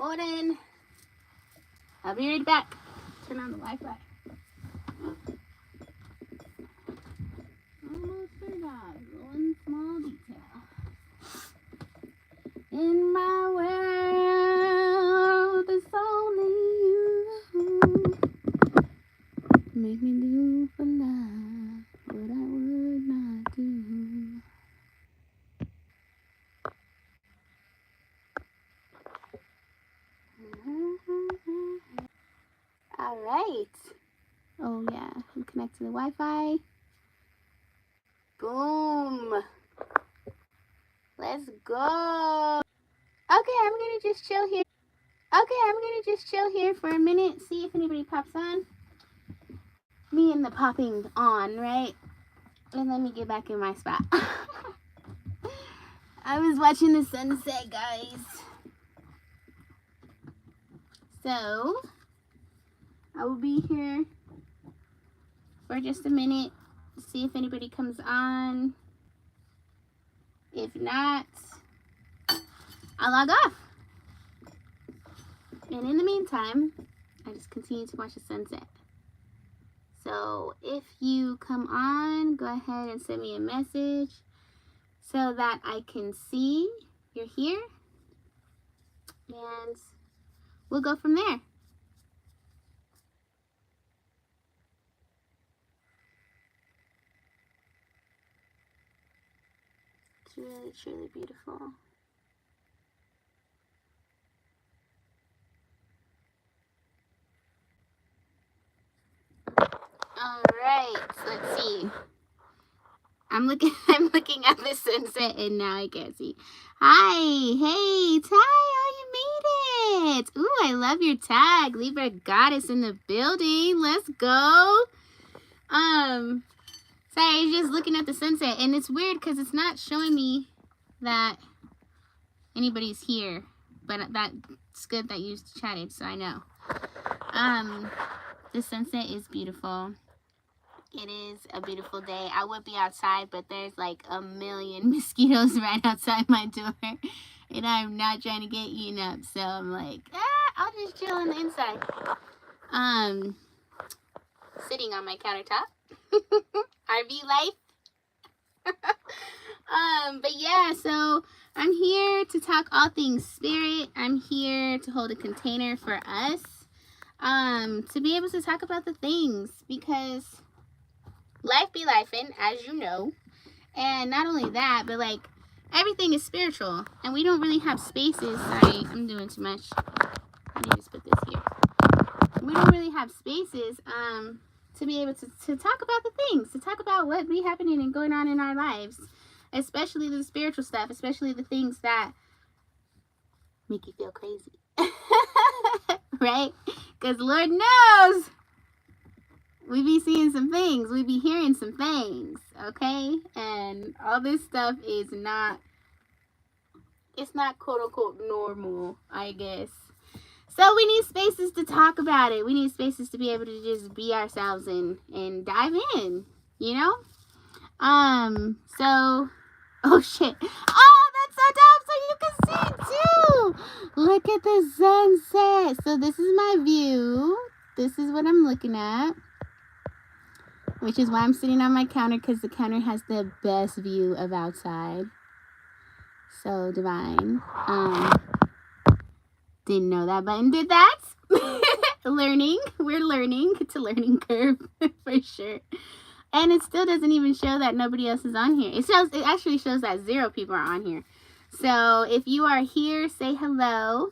recording. I'll be right back. Turn on the Wi-Fi. Almost forgot one small detail. In my world, it's only you. Make me do for love what I would not do. All right. Oh yeah, I'm connected to the Wi-Fi. Boom. Let's go. Okay, I'm gonna just chill here for a minute, see if anybody pops on. Me and the popping on, right? And let me get back in my spot. I was watching the sunset, guys. So, I will be here for just a minute, see if anybody comes on. If not, I'll log off. And in the meantime, I just continue to watch the sunset. So if you come on, go ahead and send me a message so that I can see you're here. And we'll go from there. It's really, truly beautiful. All right, so let's see. I'm looking at the sunset and now I can't see. Hi, hey, Ty, oh, you made it. Ooh, I love your tag. Libra Goddess in the building. Let's go. Sorry, I was just looking at the sunset and it's weird because it's not showing me that anybody's here, but that's good that you chatted, so I know. The sunset is beautiful. It is a beautiful day. I would be outside, but there's like a million mosquitoes right outside my door. And I'm not trying to get eaten up. So I'm like, I'll just chill on the inside. Sitting on my countertop. RV life. But yeah, so I'm here to talk all things spirit. I'm here to hold a container for us. To be able to talk about the things, because life be lifing, as you know. And not only that, but like everything is spiritual, and we don't really have spaces. Sorry, I'm doing too much. Let me just put this here. We don't really have spaces to be able to talk about the things, to talk about what be happening and going on in our lives, especially the spiritual stuff, especially the things that make you feel crazy. Right? Because Lord knows we be seeing some things, we be hearing some things, okay? And all this stuff is not, it's not quote unquote normal, I guess. So we need spaces to talk about it. We need spaces to be able to just be ourselves and dive in, you know? So, oh shit. Oh, that's so dope, so you can see too. Look at the sunset. So this is my view. This is what I'm looking at. Which is why I'm sitting on my counter, because the counter has the best view of outside. So divine. Didn't know that button did that. Learning. We're learning. It's a learning curve for sure. And it still doesn't even show that nobody else is on here. It actually shows that 0 people are on here. So if you are here, say hello.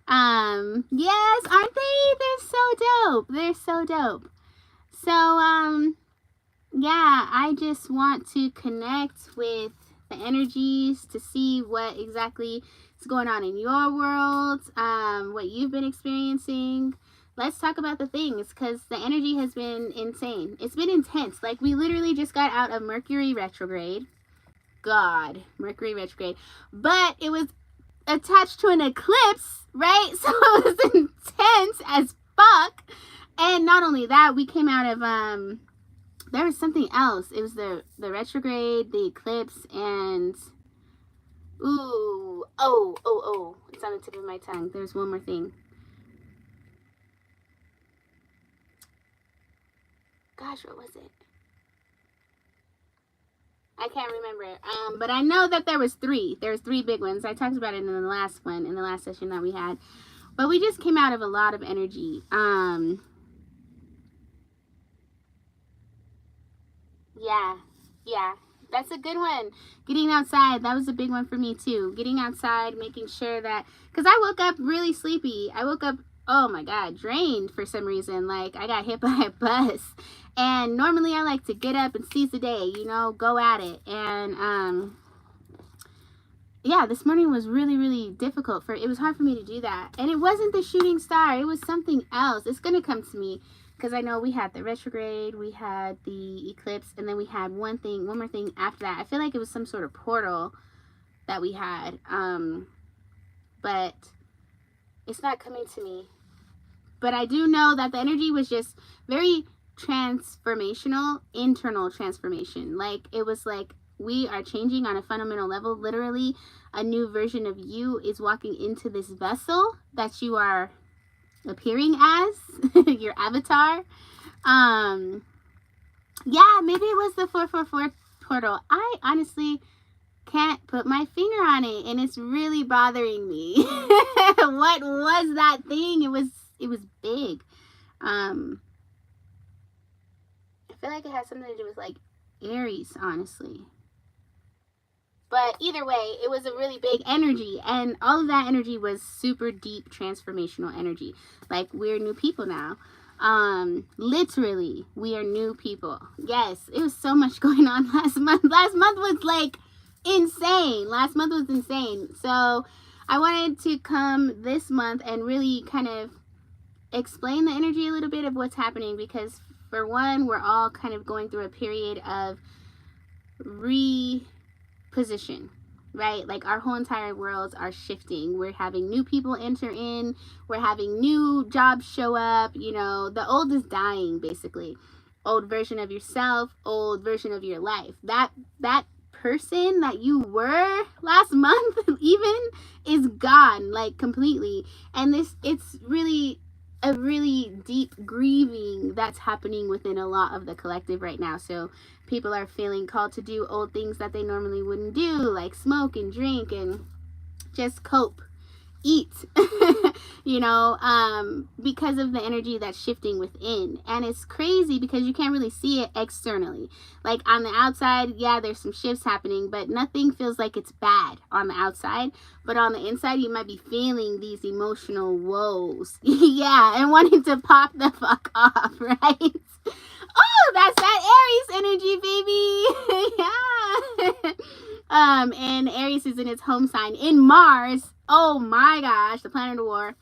Yes, aren't they? They're so dope. They're so dope. So, yeah, I just want to connect with the energies to see what exactly is going on in your world, what you've been experiencing. Let's talk about the things, because the energy has been insane. It's been intense. Like, we literally just got out of Mercury retrograde. God, Mercury retrograde. But it was attached to an eclipse, right? So it was intense as fuck. And not only that, we came out of, there was something else. It was the retrograde, the eclipse, and Ooh. Oh. It's on the tip of my tongue. There's one more thing. Gosh, what was it? I can't remember. But I know that there was three. There was three big ones. I talked about it in the last one, in the last session that we had. But we just came out of a lot of energy. Yeah. That's a good one. Getting outside, that was a big one for me too. Getting outside, making sure that, because I woke up really sleepy. I woke up, oh my God, drained for some reason. Like I got hit by a bus. And normally I like to get up and seize the day, you know, go at it. And yeah, this morning was really, really difficult. It was hard for me to do that. And it wasn't the shooting star. It was something else. It's going to come to me. Because I know we had the retrograde, we had the eclipse, and then we had one more thing after that. I feel like it was some sort of portal that we had. But it's not coming to me. But I do know that the energy was just very transformational, internal transformation. Like, it was like we are changing on a fundamental level. Literally, a new version of you is walking into this vessel that you are appearing as, your avatar. Yeah, maybe it was the 444 portal. I honestly can't put my finger on it, and it's really bothering me. What was that thing? It was big. I feel like it has something to do with like Aries, honestly. But either way, it was a really big energy, and all of that energy was super deep transformational energy. Like, we're new people now. Literally, we are new people. Yes, it was so much going on last month. Last month was like insane. So I wanted to come this month and really kind of explain the energy a little bit of what's happening, because for one, we're all kind of going through a period of position, right? Like, our whole entire worlds are shifting. We're having new people enter in, we're having new jobs show up, you know, the old is dying, basically. Old version of yourself, old version of your life. That person that you were last month even is gone, like, completely. And it's really a really deep grieving that's happening within a lot of the collective right now. So people are feeling called to do old things that they normally wouldn't do, like smoke and drink and just cope, eat, you know, because of the energy that's shifting within. And it's crazy because you can't really see it externally. Like, on the outside, yeah, there's some shifts happening, but nothing feels like it's bad on the outside. But on the inside, you might be feeling these emotional woes. Yeah, and wanting to pop the fuck off, right? Oh, that's that Aries energy, baby. Yeah. And Aries is in its home sign in Mars. Oh my gosh, the planet of war.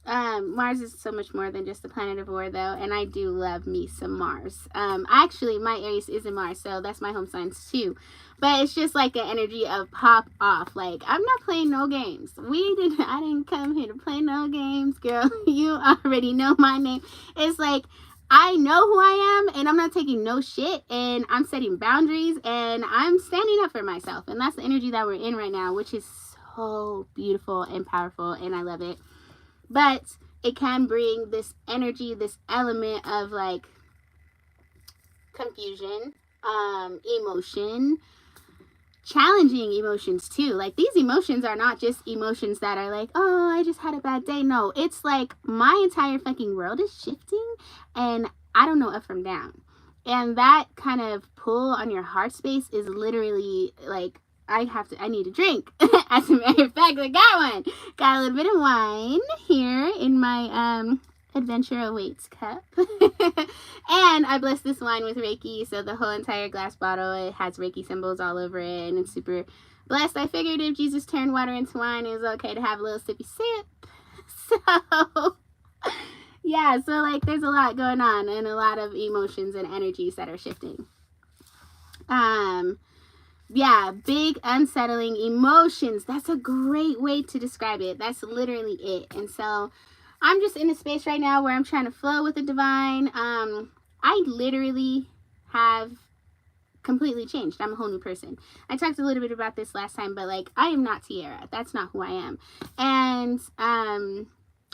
Mars is so much more than just the planet of war, though, and I do love me some Mars. Actually, my Aries is in Mars, so that's my home sign too. But it's just like an energy of pop off. Like, I'm not playing no games. I didn't come here to play no games, girl. You already know my name. It's like, I know who I am, and I'm not taking no shit, and I'm setting boundaries, and I'm standing up for myself. And that's the energy that we're in right now, which is so beautiful and powerful, and I love it. But it can bring this energy, this element of like confusion, emotion, challenging emotions too. Like, these emotions are not just emotions that are like, oh, I just had a bad day. No, it's like my entire fucking world is shifting and I don't know up from down. And that kind of pull on your heart space is literally like, I need a drink. As a matter of fact, I got one. Got a little bit of wine here in my Adventure Awaits cup. And I blessed this wine with Reiki, so the whole entire glass bottle, it has Reiki symbols all over it, and it's super blessed. I figured if Jesus turned water into wine, it was okay to have a little sippy sip. So, yeah, so like there's a lot going on and a lot of emotions and energies that are shifting. Yeah, big unsettling emotions. That's a great way to describe it. That's literally it. And so I'm just in a space right now where I'm trying to flow with the divine. I literally have completely changed. I'm a whole new person. I talked a little bit about this last time, but like, I am not Tiara. That's not who I am. And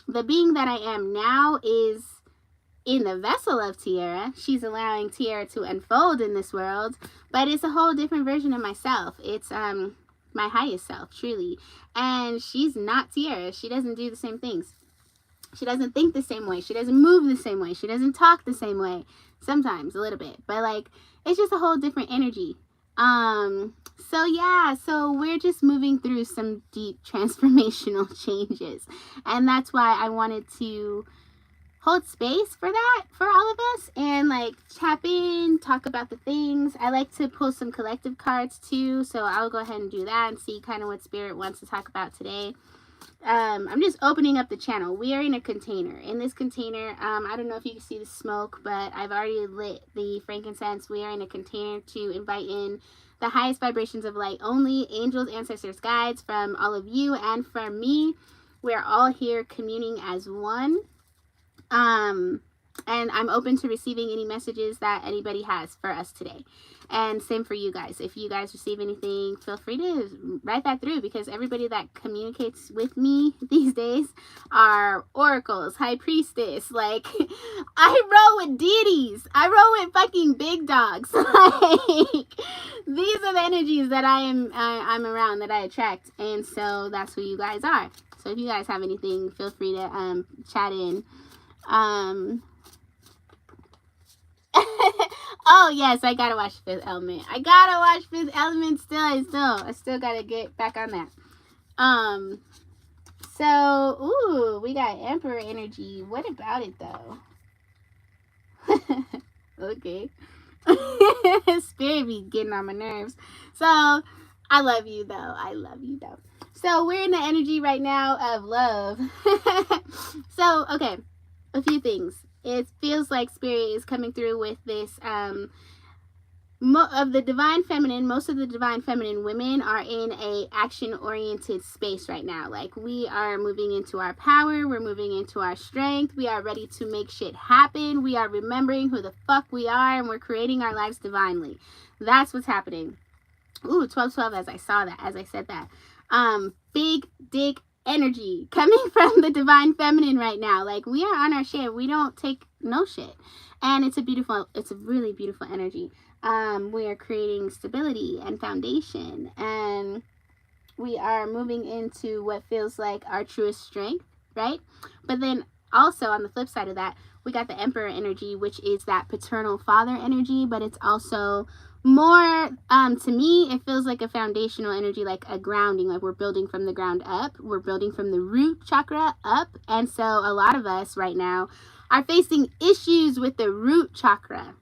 the being that I am now is in the vessel of Tiara. She's allowing Tiara to unfold in this world, but it's a whole different version of myself. It's my highest self, truly. And she's not Tiara. She doesn't do the same things. She doesn't think the same way. She doesn't move the same way. She doesn't talk the same way. Sometimes a little bit, but like, it's just a whole different energy. So yeah, so we're just moving through some deep transformational changes, and that's why I wanted to hold space for that for all of us, and like tap in, talk about the things. I like to pull some collective cards too, so I'll go ahead and do that and see kind of what Spirit wants to talk about today. I'm just opening up the channel. We are in a container. In this container, I don't know if you can see the smoke, but I've already lit the frankincense. We are in a container to invite in the highest vibrations of light only, angels, ancestors, guides, from all of you and from me. We're all here communing as one. And I'm open to receiving any messages that anybody has for us today. And same for you guys. If you guys receive anything, feel free to write that through, because everybody that communicates with me these days are oracles, high priestess. Like, I roll with deities. I roll with fucking big dogs. Like, these are the energies that I'm around, that I attract. And so that's who you guys are. So if you guys have anything, feel free to chat in. Oh yes, I gotta watch Fifth Element. I gotta watch Fifth Element still. I still gotta get back on that. So, ooh, we got Emperor energy. What about it though? Okay. Spirit be getting on my nerves. So, I love you though. I love you though. So, we're in the energy right now of love. So, okay, a few things. It feels like Spirit is coming through with this of the divine feminine. Most of the divine feminine women are in a action oriented space right now. Like, we are moving into our power, we're moving into our strength, we are ready to make shit happen, we are remembering who the fuck we are, and we're creating our lives divinely. That's what's happening. Ooh, 12-12, as I said that. Big dick energy coming from the divine feminine right now. Like, we are on our shit. We don't take no shit, and it's a really beautiful energy. We are creating stability and foundation, and we are moving into what feels like our truest strength, right? But then also on the flip side of that, we got the Emperor energy, which is that paternal father energy, but it's also more, to me, it feels like a foundational energy, like a grounding, like we're building from the ground up. We're building from the root chakra up. And so a lot of us right now are facing issues with the root chakra,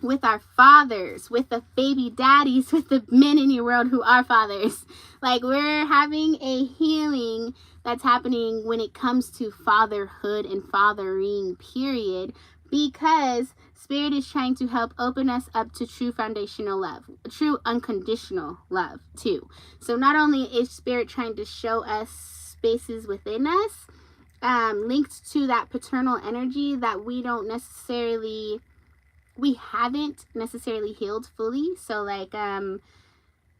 with our fathers, with the baby daddies, with the men in your world who are fathers. Like, we're having a healing that's happening when it comes to fatherhood and fathering, period, because Spirit is trying to help open us up to true foundational love, true unconditional love too. So not only is Spirit trying to show us spaces within us, linked to that paternal energy that we haven't necessarily healed fully. So like,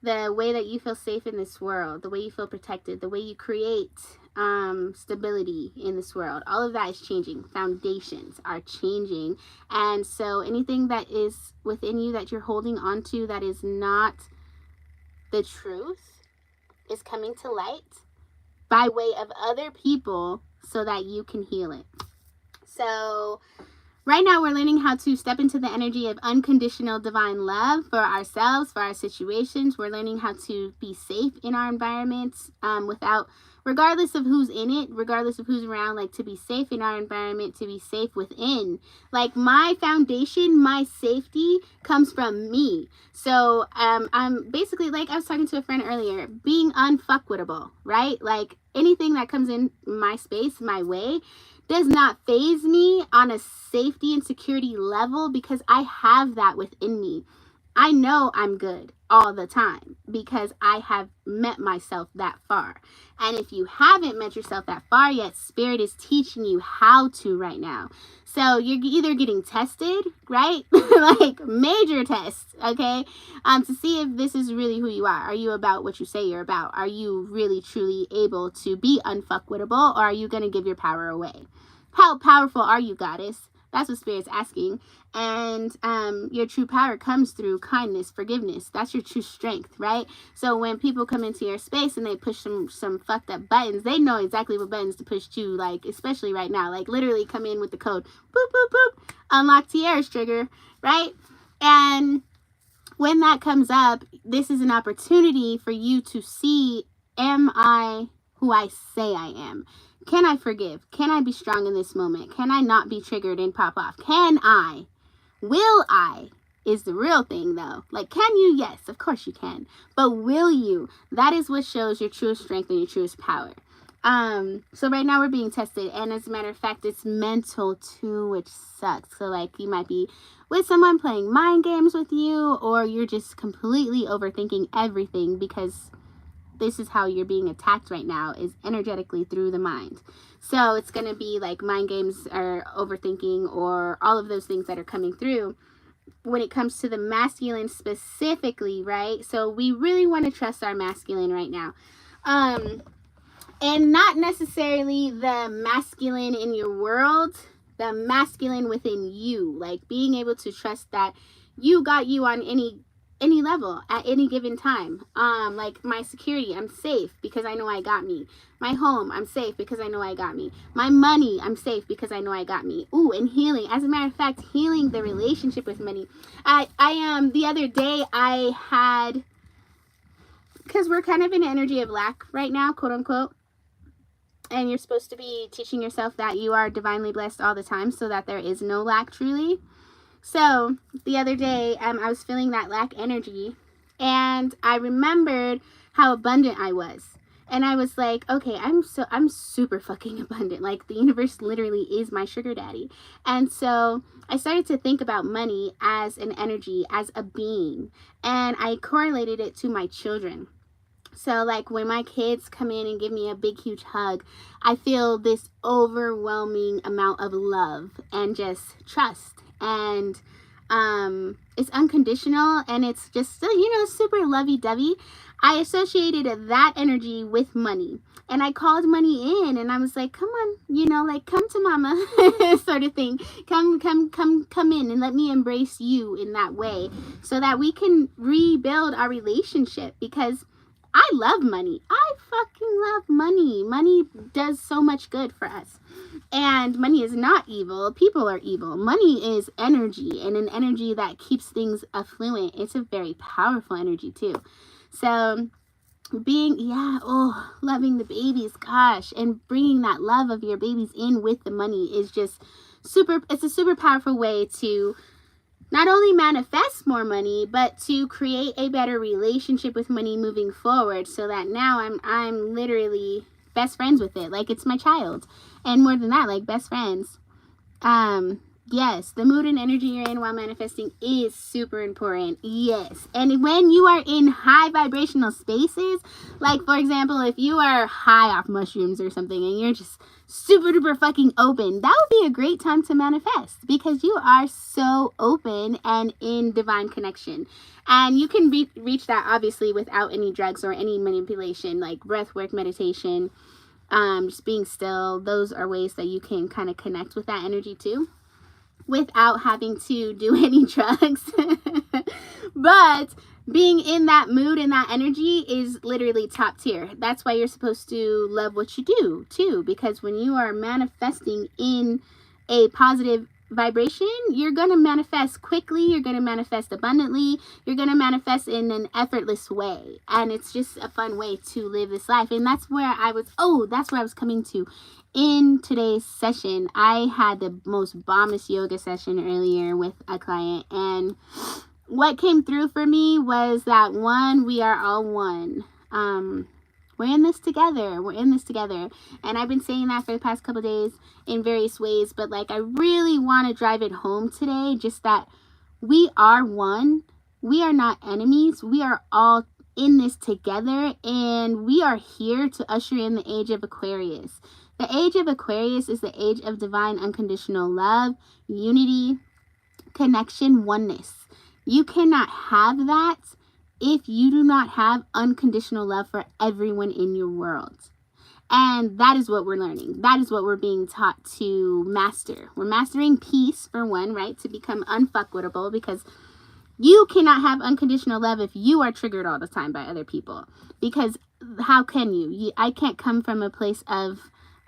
the way that you feel safe in this world, the way you feel protected, the way you create stability in this world, all of that is changing. Foundations are changing. And so anything that is within you that you're holding on to that is not the truth is coming to light by way of other people so that you can heal it. So right now, we're learning how to step into the energy of unconditional divine love for ourselves, for our situations. We're learning how to be safe in our environments, regardless of who's in it, regardless of who's around, like, to be safe in our environment, to be safe within. Like, my foundation, my safety comes from me. So I'm basically, like I was talking to a friend earlier, being unfuckwittable, right? Like, anything that comes in my space, my way, does not faze me on a safety and security level, because I have that within me. I know I'm good all the time because I have met myself that far. And if you haven't met yourself that far yet, Spirit is teaching you how to right now. So you're either getting tested, right? Like major tests, okay? To see if this is really who you are. Are you about what you say you're about? Are you really truly able to be unfuckwittable, or are you going to give your power away? How powerful are you, goddess? That's what Spirit's asking. And your true power comes through kindness, forgiveness. That's your true strength, right? So when people come into your space and they push some fucked up buttons, they know exactly what buttons to push to, like, especially right now. Like, literally come in with the code, boop, boop, boop, unlock Tiara's trigger, right? And when that comes up, this is an opportunity for you to see, am I who I say I am? Can I forgive? Can I be strong in this moment? Can I not be triggered and pop off? Can I? Will I? Is the real thing, though. Like, can you? Yes, of course you can. But will you? That is what shows your truest strength and your truest power. So right now we're being tested, and as a matter of fact, it's mental too, which sucks. So like, you might be with someone playing mind games with you, or you're just completely overthinking everything, because this is how you're being attacked right now, is energetically through the mind. So it's going to be like mind games or overthinking or all of those things that are coming through when it comes to the masculine specifically, right? So we really want to trust our masculine right now. And not necessarily the masculine in your world, the masculine within you, like being able to trust that you got you on any level at any given time. Like my security, I'm safe because I know I got me. My home, I'm safe because I know I got me. My money, I'm safe because I know I got me. Ooh, and healing. As a matter of fact, healing the relationship with money. I the other day I had, because we're kind of in an energy of lack right now, quote unquote. And you're supposed to be teaching yourself that you are divinely blessed all the time so that there is no lack truly. So the other day, I was feeling that lack energy, and I remembered how abundant I was. And I was like, okay, I'm super fucking abundant. Like, the universe literally is my sugar daddy. And so I started to think about money as an energy, as a being, and I correlated it to my children. So like when my kids come in and give me a big, huge hug, I feel this overwhelming amount of love and just trust. And it's unconditional, and it's just, super lovey-dovey. I associated that energy with money, and I called money in, and I was like, come on, like, come to mama, sort of thing. Come in and let me embrace you in that way so that we can rebuild our relationship, because I love money. I fucking love money. Money does so much good for us. And money is not evil. People are evil. Money is energy, and an energy that keeps things affluent. It's a very powerful energy too. So loving the babies, gosh, and bringing that love of your babies in with the money is just it's a super powerful way to not only manifest more money, but to create a better relationship with money moving forward, so that now I'm literally best friends with it. Like, it's my child. And more than that, like, best friends. Yes, the mood and energy you're in while manifesting is super important. Yes. And when you are in high vibrational spaces, like, for example, if you are high off mushrooms or something and you're just super duper fucking open, that would be a great time to manifest, because you are so open and in divine connection. And you can reach that obviously without any drugs or any manipulation, like breath work, meditation, just being still. Those are ways that you can kind of connect with that energy too, without having to do any drugs. But being in that mood and that energy is literally top tier. That's why you're supposed to love what you do too, because when you are manifesting in a positive vibration, you're going to manifest quickly, you're going to manifest abundantly, you're going to manifest in an effortless way. And it's just a fun way to live this life. And that's where I was coming to in today's session. I had the most bombest yoga session earlier with a client, and what came through for me was that, one, we are all one. We're in this together. And I've been saying that for the past couple days in various ways, but like, I really want to drive it home today, just that we are one, We are not enemies. We are all in this together, and we are here to usher in the age of Aquarius. The age of Aquarius is the age of divine unconditional love, unity, connection, oneness. You cannot have that if you do not have unconditional love for everyone in your world. And that is what we're learning. That is what we're being taught to master. We're mastering peace, for one, right? To become unfuckwittable, because you cannot have unconditional love if you are triggered all the time by other people. Because how can you? I can't come from a place of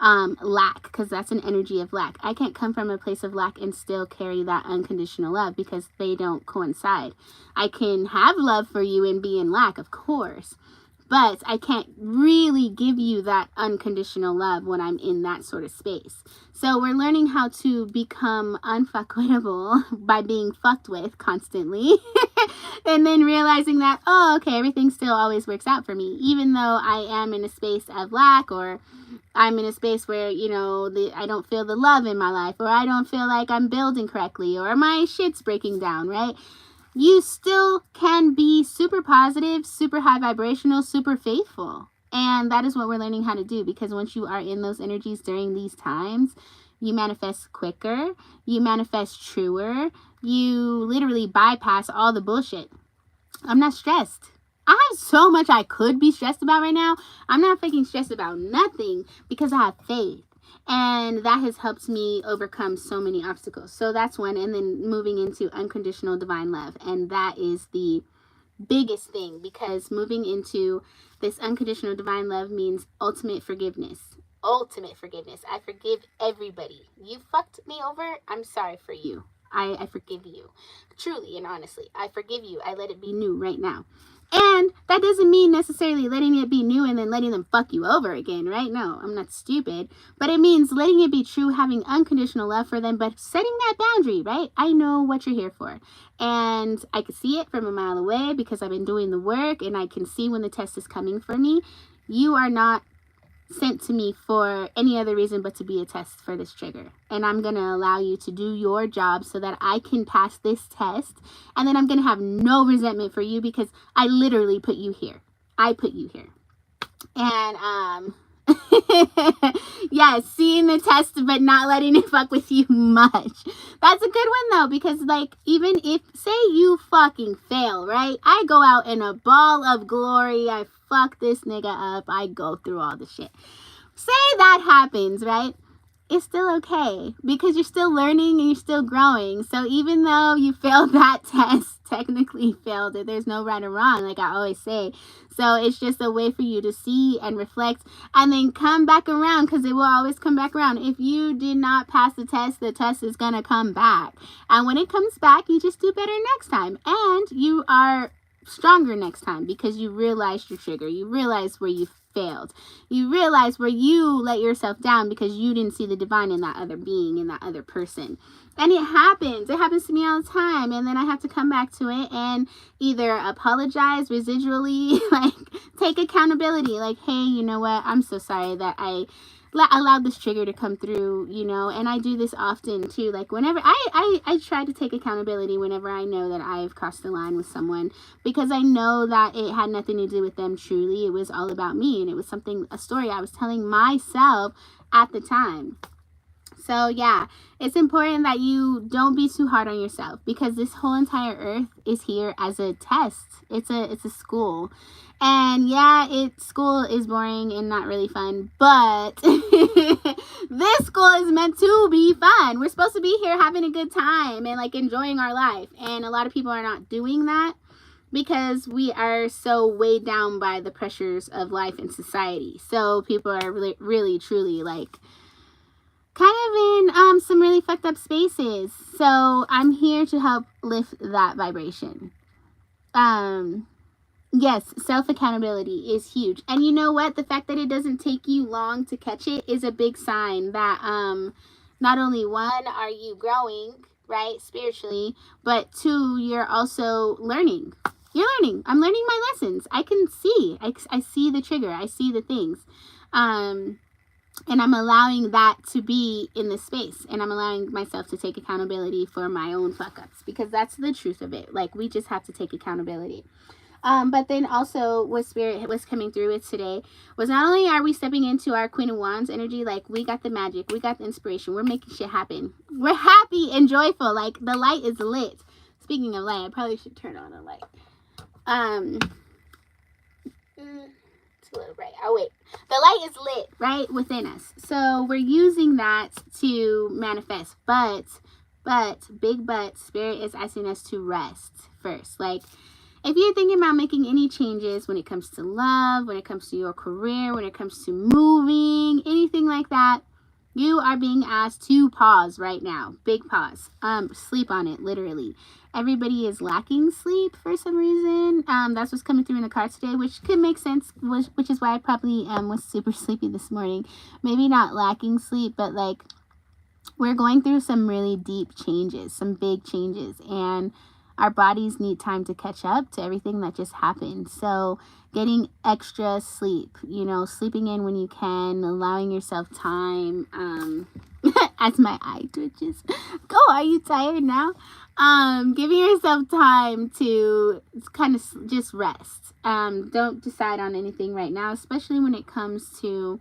lack, because that's an energy of lack. I can't come from a place of lack and still carry that unconditional love, because they don't coincide. I can have love for you and be in lack, of course, but I can't really give you that unconditional love when I'm in that sort of space. So we're learning how to become unfuckwittable by being fucked with constantly. And then realizing that, oh, okay, everything still always works out for me. Even though I am in a space of lack, or I'm in a space where, you know, I don't feel the love in my life, or I don't feel like I'm building correctly, or my shit's breaking down, right? You still can be super positive, super high vibrational, super faithful. And that is what we're learning how to do, because once you are in those energies during these times, you manifest quicker, you manifest truer, you literally bypass all the bullshit. I'm not stressed. I have so much I could be stressed about right now. I'm not fucking stressed about nothing, because I have faith. And that has helped me overcome so many obstacles. So that's one. And then moving into unconditional divine love. And that is the biggest thing, because moving into this unconditional divine love means ultimate forgiveness. Ultimate forgiveness. I forgive everybody. You fucked me over. I'm sorry for you. I forgive you. Truly and honestly, I forgive you. I let it be new right now. And that doesn't mean necessarily letting it be new and then letting them fuck you over again, right? No, I'm not stupid. But it means letting it be true, having unconditional love for them, but setting that boundary, right? I know what you're here for. And I can see it from a mile away, because I've been doing the work, and I can see when the test is coming for me. You are not sent to me for any other reason but to be a test for this trigger. And I'm going to allow you to do your job so that I can pass this test. And then I'm going to have no resentment for you, because I literally put you here. I put you here. And, yeah, seeing the test but not letting it fuck with you much. That's a good one, though, because, like, even if, say you fucking fail, right? I go out in a ball of glory. I fuck this nigga up. I go through all the shit. Say that happens, right? It's still okay, because you're still learning and you're still growing. So even though you failed that test, technically failed it, there's no right or wrong, like I always say. So it's just a way for you to see and reflect, and then come back around, because it will always come back around. If you did not pass the test is gonna come back. And when it comes back, you just do better next time. And you are stronger next time, because you realized your trigger. You realize where you failed. You realize where you let yourself down because you didn't see the divine in that other being, in that other person. And it happens to me all the time. And then I have to come back to it and either apologize residually, like take accountability, like, hey, you know what, I'm so sorry that I allowed this trigger to come through, you know. And I do this often too, like whenever I try to take accountability whenever I know that I've crossed the line with someone, because I know that it had nothing to do with them truly. It was all about me, and it was a story I was telling myself at the time. So yeah, it's important that you don't be too hard on yourself, because this whole entire earth is here as a test. It's a school. And yeah, school is boring and not really fun, but this school is meant to be fun. We're supposed to be here having a good time and like enjoying our life. And a lot of people are not doing that, because we are so weighed down by the pressures of life and society. So people are really, really, truly like kind of in some really fucked up spaces. So I'm here to help lift that vibration. Yes, self-accountability is huge. And you know what? The fact that it doesn't take you long to catch it is a big sign that not only one, are you growing, right, spiritually, but two, you're also learning. You're learning. I'm learning my lessons. I can see. I see the trigger. I see the things. And I'm allowing that to be in this space. And I'm allowing myself to take accountability for my own fuck ups, because that's the truth of it. Like, we just have to take accountability. But then also what Spirit was coming through with today was, not only are we stepping into our Queen of Wands energy, like, we got the magic, we got the inspiration, we're making shit happen. We're happy and joyful. Like, the light is lit. Speaking of light, I probably should turn on a light. It's a little bright. Oh, wait. The light is lit right within us. So we're using that to manifest. But, big but, Spirit is asking us to rest first. Like, if you're thinking about making any changes when it comes to love, when it comes to your career, when it comes to moving, anything like that, you are being asked to pause right now. Big pause. Sleep on it, literally. Everybody is lacking sleep for some reason. That's what's coming through in the car today, which could make sense, which is why I probably was super sleepy this morning. Maybe not lacking sleep, but like, we're going through some really deep changes, some big changes, and our bodies need time to catch up to everything that just happened. So getting extra sleep, you know, sleeping in when you can, allowing yourself time, as my eye twitches. Go, are you tired now? Giving yourself time to kind of just rest. Don't decide on anything right now, especially when it comes to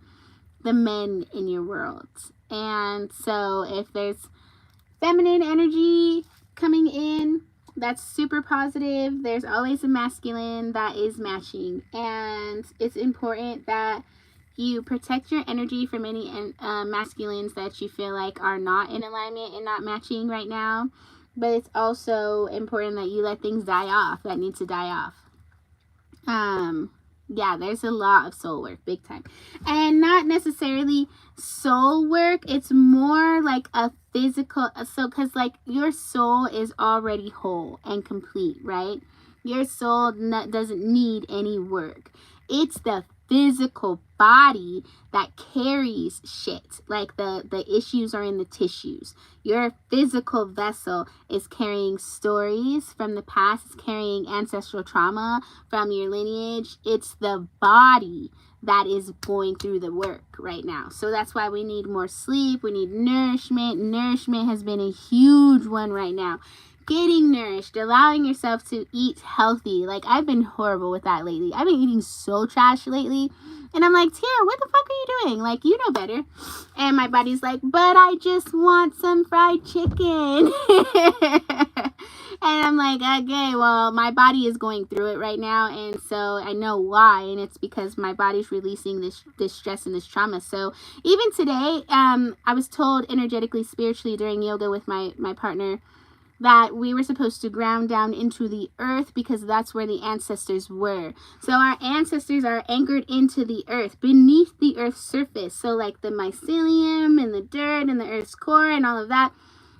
the men in your world. And so if there's feminine energy coming in, that's super positive. There's always a masculine that is matching, and it's important that you protect your energy from any masculines that you feel like are not in alignment and not matching right now. But it's also important that you let things die off that need to die off. Yeah, there's a lot of soul work, big time. And not necessarily soul work, it's more like a physical, so because like your soul is already whole and complete, right? Your soul doesn't need any work. It's the physical body that carries shit. Like the issues are in the tissues. Your physical vessel is carrying stories from the past, it's carrying ancestral trauma from your lineage. It's the body that is going through the work right now. So that's why we need more sleep. We need nourishment. Nourishment has been a huge one right now. Getting nourished, allowing yourself to eat healthy. Like, I've been horrible with that lately. I've been eating so trash lately. And I'm like, Tara, what the fuck are you doing? Like, you know better. And my body's like, but I just want some fried chicken. And I'm like, okay, well, my body is going through it right now. And so I know why. And it's because my body's releasing this stress and this trauma. So even today, I was told energetically, spiritually during yoga with my partner, that we were supposed to ground down into the earth because that's where the ancestors were. So our ancestors are anchored into the earth, beneath the earth's surface. So like the mycelium and the dirt and the earth's core and all of that,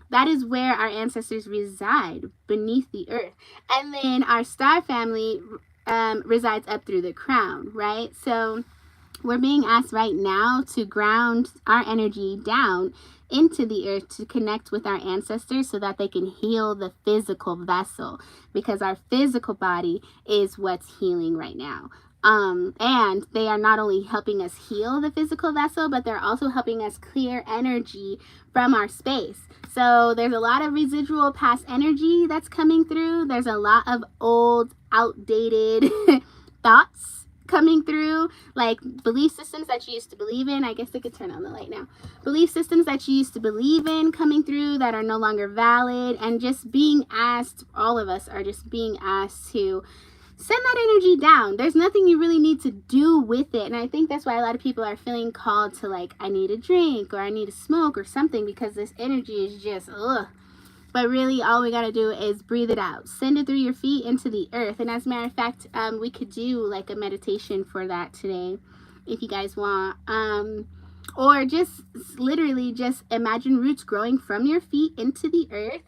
that is where our ancestors reside, beneath the earth. And then our star family resides up through the crown, right? So we're being asked right now to ground our energy down into the earth to connect with our ancestors so that they can heal the physical vessel, because our physical body is what's healing right now. And they are not only helping us heal the physical vessel, but they're also helping us clear energy from our space. So there's a lot of residual past energy that's coming through. There's a lot of old, outdated thoughts coming through, like belief systems that you used to believe in. I guess I could turn on the light now. Belief systems that you used to believe in coming through that are no longer valid, and just being asked, all of us are just being asked to send that energy down. There's nothing you really need to do with it. And I think that's why a lot of people are feeling called to, like, I need a drink or I need a smoke or something, because this energy is just ugh. But really, all we got to do is breathe it out. Send it through your feet into the earth. And as a matter of fact, we could do like a meditation for that today if you guys want. Or just literally just imagine roots growing from your feet into the earth.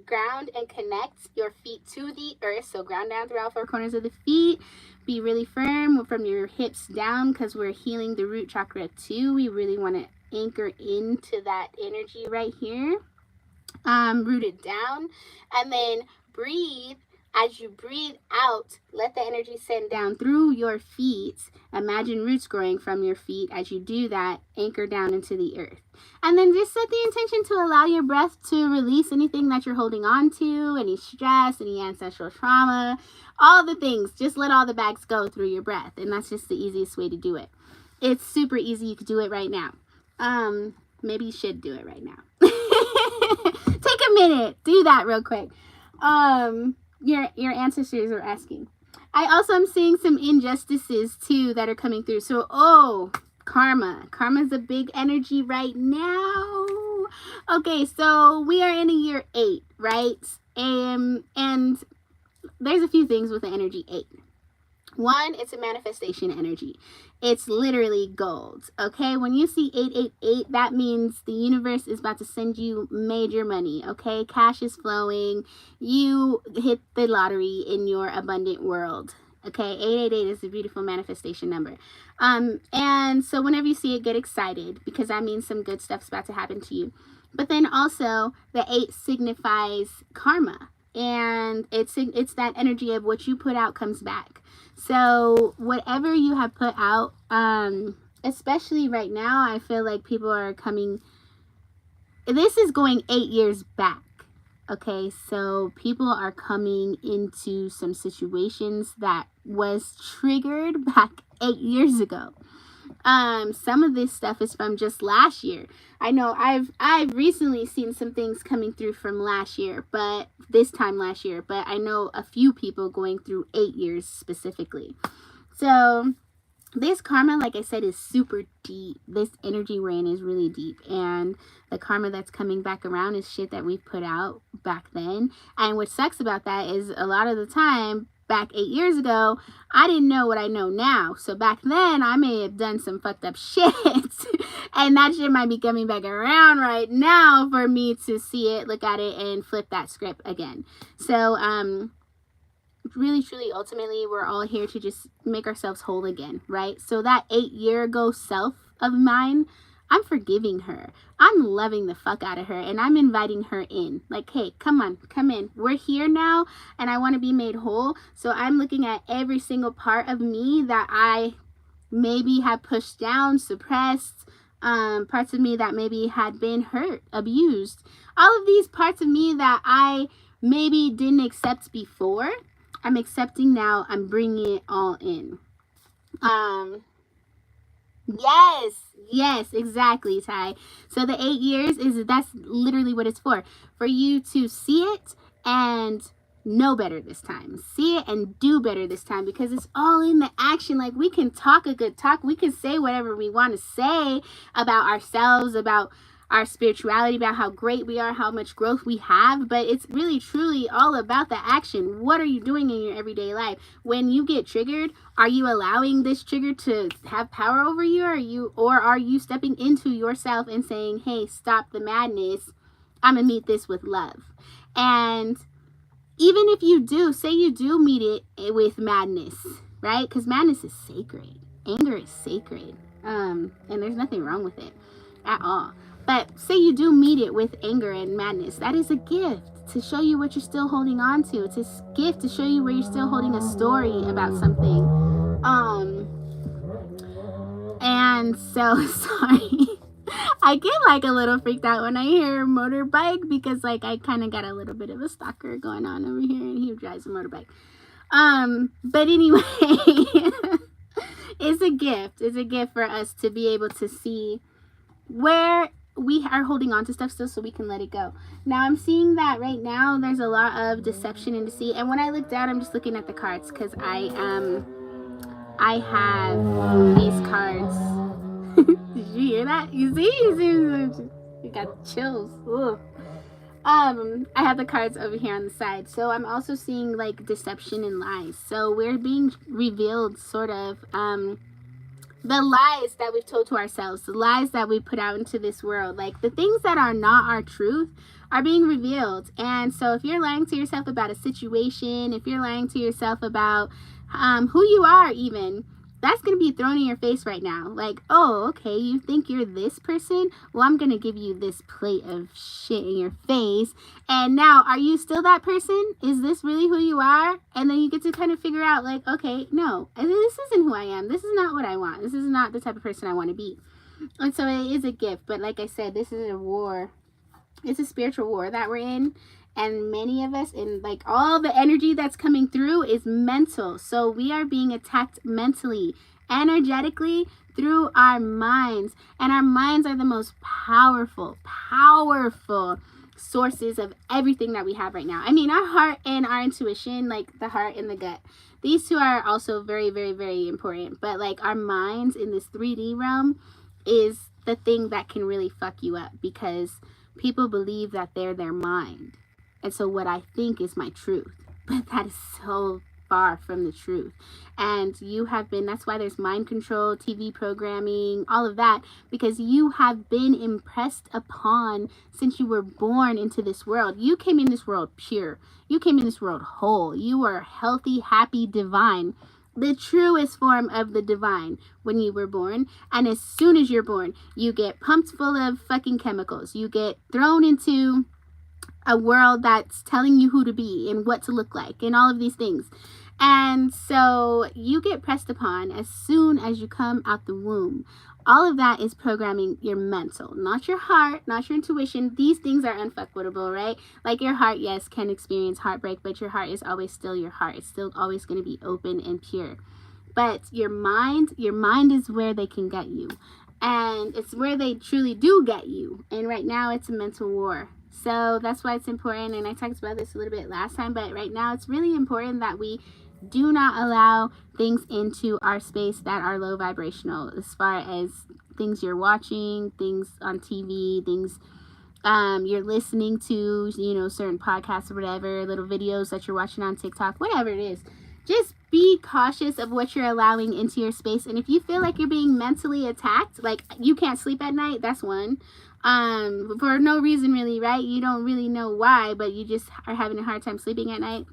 Ground and connect your feet to the earth. So ground down through all four corners of the feet. Be really firm from your hips down, because we're healing the root chakra too. We really want to anchor into that energy right here. Root it down, and then breathe As you breathe out, let the energy send down through your feet. Imagine roots growing from your feet. As you do that, anchor down into the earth. And then just set the intention to allow your breath to release anything that you're holding on to, any stress, any ancestral trauma, all the things. Just let all the bags go through your breath. And that's just the easiest way to do it. It's super easy. You could do it right now. Maybe you should do it right now. Take a minute. Do that real quick. Your ancestors are asking. I also am seeing some injustices too that are coming through. So, karma. Karma's a big energy right now. Okay, so we are in a year 8, right? And there's a few things with the energy 8. One, it's a manifestation energy. It's literally gold. Okay, when you see 888, that means the universe is about to send you major money. Okay, cash is flowing. You hit the lottery in your abundant world. Okay, 888 is a beautiful manifestation number. And so whenever you see it, get excited, because that means some good stuff's about to happen to you. But then also the 8 signifies karma, and it's that energy of what you put out comes back. So whatever you have put out, especially right now, I feel like people are coming, this is going 8 years back. Okay, so people are coming into some situations that was triggered back 8 years ago. Some of this stuff is from just last year. I know I've recently seen some things coming through from last year, but this time last year, but I know a few people going through 8 years specifically. So this karma, like I said, is super deep. This energy we're in is really deep, and the karma that's coming back around is shit that we put out back then. And what sucks about that is a lot of the time, back 8 years ago, I didn't know what I know now. So back then, I may have done some fucked up shit. And that shit might be coming back around right now for me to see it, look at it, and flip that script again. So, really, truly, ultimately, we're all here to just make ourselves whole again, right? So that 8 year ago self of mine, I'm forgiving her. I'm loving the fuck out of her, and I'm inviting her in. Like, hey, come on, come in. We're here now, and I want to be made whole. So I'm looking at every single part of me that I maybe had pushed down, suppressed, parts of me that maybe had been hurt, abused. All of these parts of me that I maybe didn't accept before, I'm accepting now. I'm bringing it all in. Yes, exactly, Ty. So the 8 years that's literally what it's for you to see it and know better this time. See it and do better this time, because it's all in the action. Like, we can talk a good talk. We can say whatever we want to say about ourselves, about our spirituality, about how great we are, how much growth we have, but it's really truly all about the action. What are you doing in your everyday life? When you get triggered, are you allowing this trigger to have power over you? Or are you stepping into yourself and saying, hey, stop the madness, I'm gonna meet this with love? And even if you do, say you do meet it with madness, right? Because madness is sacred. Anger is sacred. And there's nothing wrong with it at all. But say you do meet it with anger and madness, that is a gift to show you what you're still holding on to. It's a gift to show you where you're still holding a story about something. And so, sorry. I get like a little freaked out when I hear motorbike, because like I kind of got a little bit of a stalker going on over here, and he drives a motorbike. But anyway, it's a gift. It's a gift for us to be able to see where we are holding on to stuff still, so we can let it go. Now I'm seeing that right now there's a lot of deception and deceit, and when I look down, I'm just looking at the cards, because I have these cards. Did you hear that? You see you got chills. Ugh. I have the cards over here on the side, so I'm also seeing like deception and lies. So we're being revealed, sort of, the lies that we've told to ourselves, the lies that we put out into this world, like the things that are not our truth are being revealed. And so if you're lying to yourself about a situation, if you're lying to yourself about who you are even, that's going to be thrown in your face right now. Like, oh, okay, you think you're this person? Well, I'm going to give you this plate of shit in your face. And now, are you still that person? Is this really who you are? And then you get to kind of figure out, like, okay, no, this isn't who I am. This is not what I want. This is not the type of person I want to be. And so it is a gift. But like I said, this is a war. It's a spiritual war that we're in. And many of us, and like all the energy that's coming through is mental. So we are being attacked mentally, energetically, through our minds. And our minds are the most powerful sources of everything that we have right now. I mean, our heart and our intuition, like the heart and the gut, these two are also very, very, very important. But like our minds in this 3D realm is the thing that can really fuck you up, because people believe that they're their mind. And so what I think is my truth, but that is so far from the truth. And you have been, that's why there's mind control, TV programming, all of that, because you have been impressed upon since you were born into this world. You came in this world pure. You came in this world whole. You were healthy, happy, divine, the truest form of the divine when you were born. And as soon as you're born, you get pumped full of fucking chemicals. You get thrown into a world that's telling you who to be and what to look like and all of these things. And so you get pressed upon as soon as you come out the womb. All of that is programming your mental, not your heart, not your intuition. These things are unfuckwittable, right? Like your heart, yes, can experience heartbreak, but your heart is always still your heart. It's still always going to be open and pure. But your mind is where they can get you. And it's where they truly do get you. And right now it's a mental war. So that's why it's important, and I talked about this a little bit last time, but right now it's really important that we do not allow things into our space that are low vibrational, as far as things you're watching, things on TV, things you're listening to, you know, certain podcasts or whatever, little videos that you're watching on TikTok, whatever it is. Just be cautious of what you're allowing into your space. And if you feel like you're being mentally attacked, like you can't sleep at night, that's one. For no reason really, right? You don't really know why, but you just are having a hard time sleeping at night.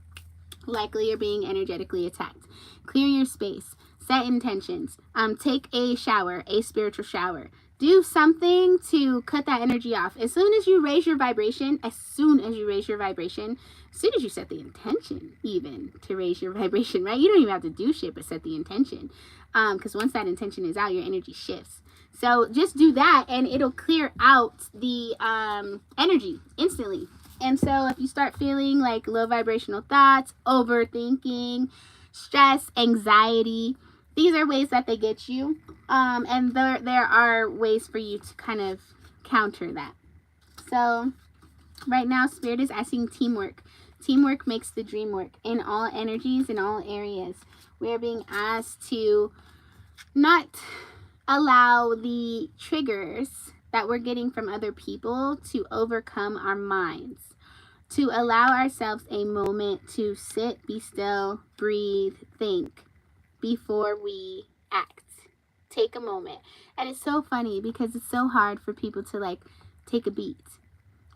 Likely you're being energetically attacked. Clear your space. Set intentions. Take a shower, a spiritual shower. Do something to cut that energy off. As soon as you raise your vibration, as soon as you set the intention even to raise your vibration, right? You don't even have to do shit but set the intention. Because once that intention is out, your energy shifts. So just do that and it'll clear out the energy instantly. And so if you start feeling like low vibrational thoughts, overthinking, stress, anxiety, these are ways that they get you. And there are ways for you to kind of counter that. So right now, Spirit is asking teamwork. Teamwork makes the dream work in all energies, in all areas. We are being asked to not allow the triggers that we're getting from other people to overcome our minds. To allow ourselves a moment to sit, be still, breathe, think before we act. Take a moment. And it's so funny because it's so hard for people to like take a beat.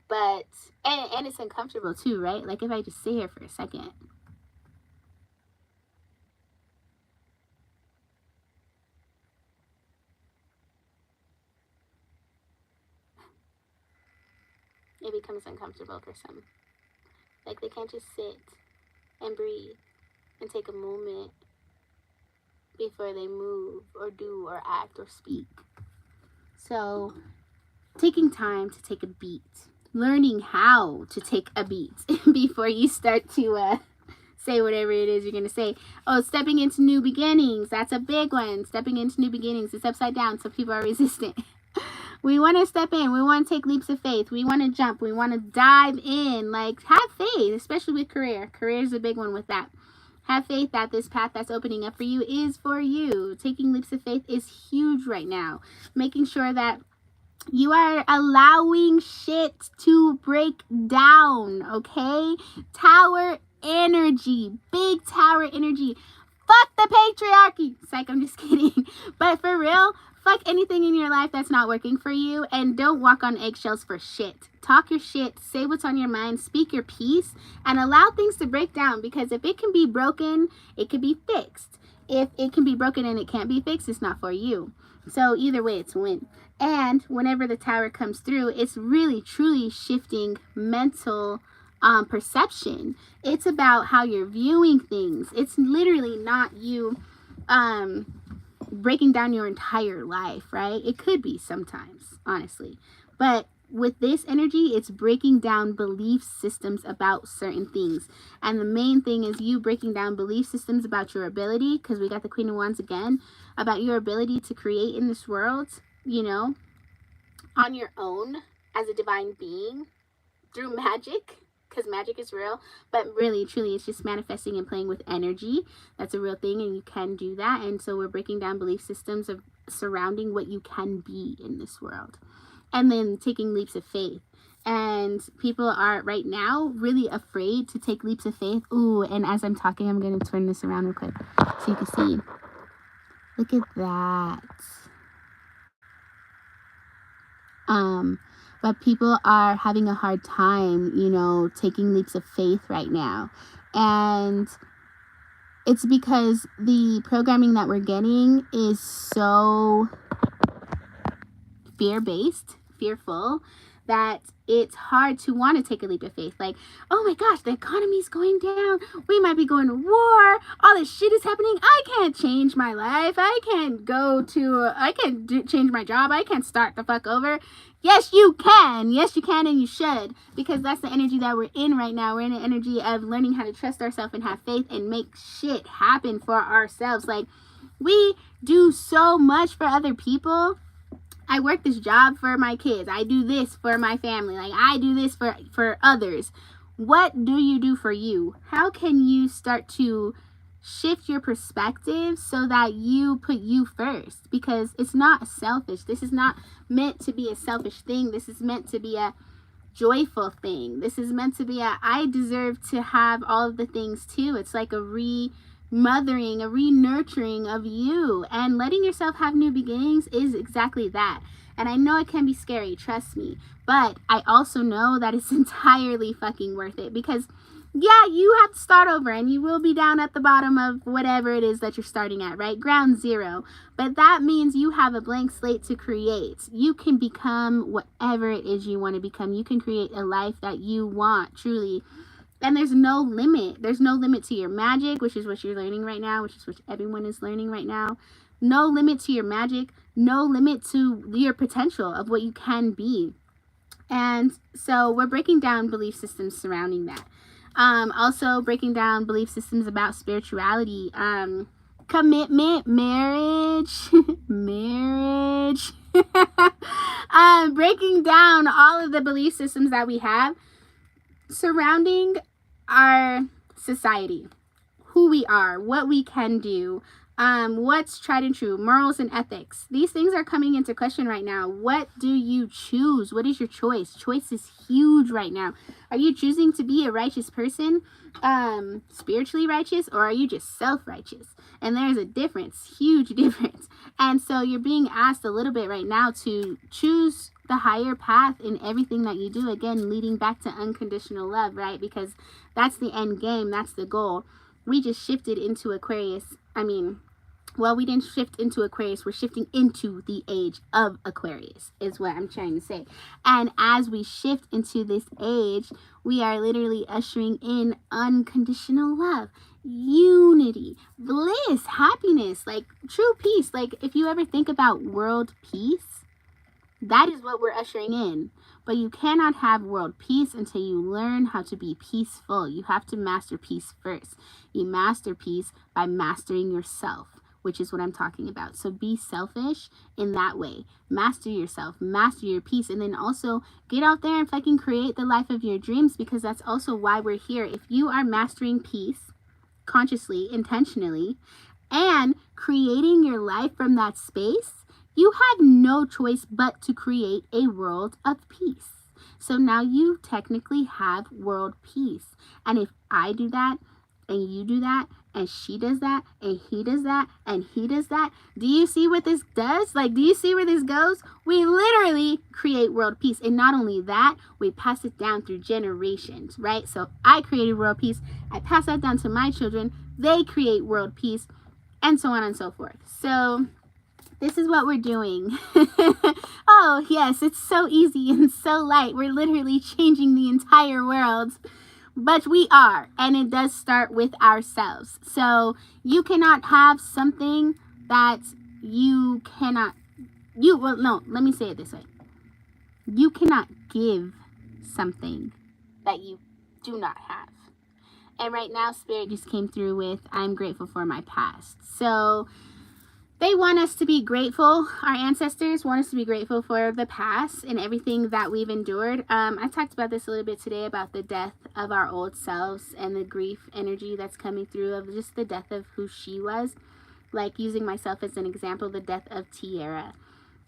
But, and it's uncomfortable too, right? Like if I just sit here for a second. It becomes uncomfortable for some. Like they can't just sit and breathe and take a moment before they move or do or act or speak. So taking time to take a beat, learning how to take a beat before you start to say whatever it is you're going to say. Oh, stepping into new beginnings. That's a big one. Stepping into new beginnings. It's upside down, so people are resistant. We want to step in. We want to take leaps of faith. We want to jump. We want to dive in. Like, have faith, especially with career. Career is a big one with that. Have faith that this path that's opening up for you is for you. Taking leaps of faith is huge right now. Making sure that you are allowing shit to break down, okay? Tower energy. Big tower energy. Fuck the patriarchy. It's like, I'm just kidding. But for real, fuck anything in your life that's not working for you, and don't walk on eggshells for shit. Talk your shit, say what's on your mind, speak your piece, and allow things to break down, because if it can be broken, it can be fixed. if it can be broken and it can't be fixed, it's not for you. So either way, it's a win. And whenever the tower comes through, it's really truly shifting mental perception. It's about how you're viewing things. It's literally not you breaking down your entire life, right? It could be sometimes, honestly. But with this energy, it's breaking down belief systems about certain things. And the main thing is you breaking down belief systems about your ability, because we got the Queen of Wands again, about your ability to create in this world, you know, on your own as a divine being through magic, because magic is real. But really, truly, it's just manifesting and playing with energy. That's a real thing, and you can do that. And so we're breaking down belief systems of surrounding what you can be in this world. And then taking leaps of faith. And people are right now really afraid to take leaps of faith. Ooh, and as I'm talking, I'm going to turn this around real quick so you can see. Look at that. But people are having a hard time, you know, taking leaps of faith right now. And it's because the programming that we're getting is so fear-based, fearful, that it's hard to want to take a leap of faith. Like, oh my gosh, the economy's going down. We might be going to war. All this shit is happening. I can't change my life. I can't change my job. I can't start the fuck over. Yes, you can. Yes, you can, and you should, because that's the energy that we're in right now. We're in an energy of learning how to trust ourselves and have faith and make shit happen for ourselves. Like, we do so much for other people. I work this job for my kids. I do this for my family. Like, I do this for others. What do you do for you? How can you start to shift your perspective so that you put you first? Because it's not selfish. This is not meant to be a selfish thing. This is meant to be a joyful thing. This is meant to be a, I deserve to have all of the things too. It's like a mothering, a re-nurturing of you, and letting yourself have new beginnings is exactly that. And I know it can be scary, trust me, but I also know that it's entirely fucking worth it, because yeah, you have to start over and you will be down at the bottom of whatever it is that you're starting at, right? Ground zero. But that means you have a blank slate to create. You can become whatever it is you want to become. You can create a life that you want, truly. And there's no limit. There's no limit to your magic, which is what you're learning right now, which is what everyone is learning right now. No limit to your magic. No limit to your potential of what you can be. And so we're breaking down belief systems surrounding that. Also breaking down belief systems about spirituality, commitment, marriage, breaking down all of the belief systems that we have surrounding our society, who we are, what we can do, what's tried and true, morals and ethics. These things are coming into question right now. What do you choose? What is your choice? Choice is huge right now. Are you choosing to be a righteous person, spiritually righteous, or are you just self-righteous? And there's a difference, huge difference. And so you're being asked a little bit right now to choose the higher path in everything that you do. Again, leading back to unconditional love, right? Because that's the end game. That's the goal. We just shifted into Aquarius. Well, we didn't shift into Aquarius. We're shifting into the age of Aquarius is what I'm trying to say. And as we shift into this age, we are literally ushering in unconditional love, unity, bliss, happiness, like true peace. Like, if you ever think about world peace, that is what we're ushering in. But you cannot have world peace until you learn how to be peaceful. You have to master peace first. You master peace by mastering yourself, which is what I'm talking about. So be selfish in that way. Master yourself, master your peace, and then also get out there and fucking create the life of your dreams, because that's also why we're here. If you are mastering peace consciously, intentionally, and creating your life from that space, you have no choice but to create a world of peace. So now you technically have world peace. And if I do that, and you do that, and she does that, and he does that, and he does that, do you see what this does? Like, do you see where this goes? We literally create world peace. And not only that, we pass it down through generations, right? So I created world peace. I pass that down to my children. They create world peace. and so on and so forth. So this is what we're doing. Oh, yes, it's so easy and so light. We're literally changing the entire world. But we are, and it does start with ourselves. So you cannot have something that you cannot, well, no, let me say it this way. You cannot give something that you do not have. And right now, Spirit just came through with, I'm grateful for my past. So they want us to be grateful. Our ancestors want us to be grateful for the past and everything that we've endured. I talked about this a little bit today about the death of our old selves and the grief energy that's coming through of just the death of who she was. Like, using myself as an example, the death of Tiara.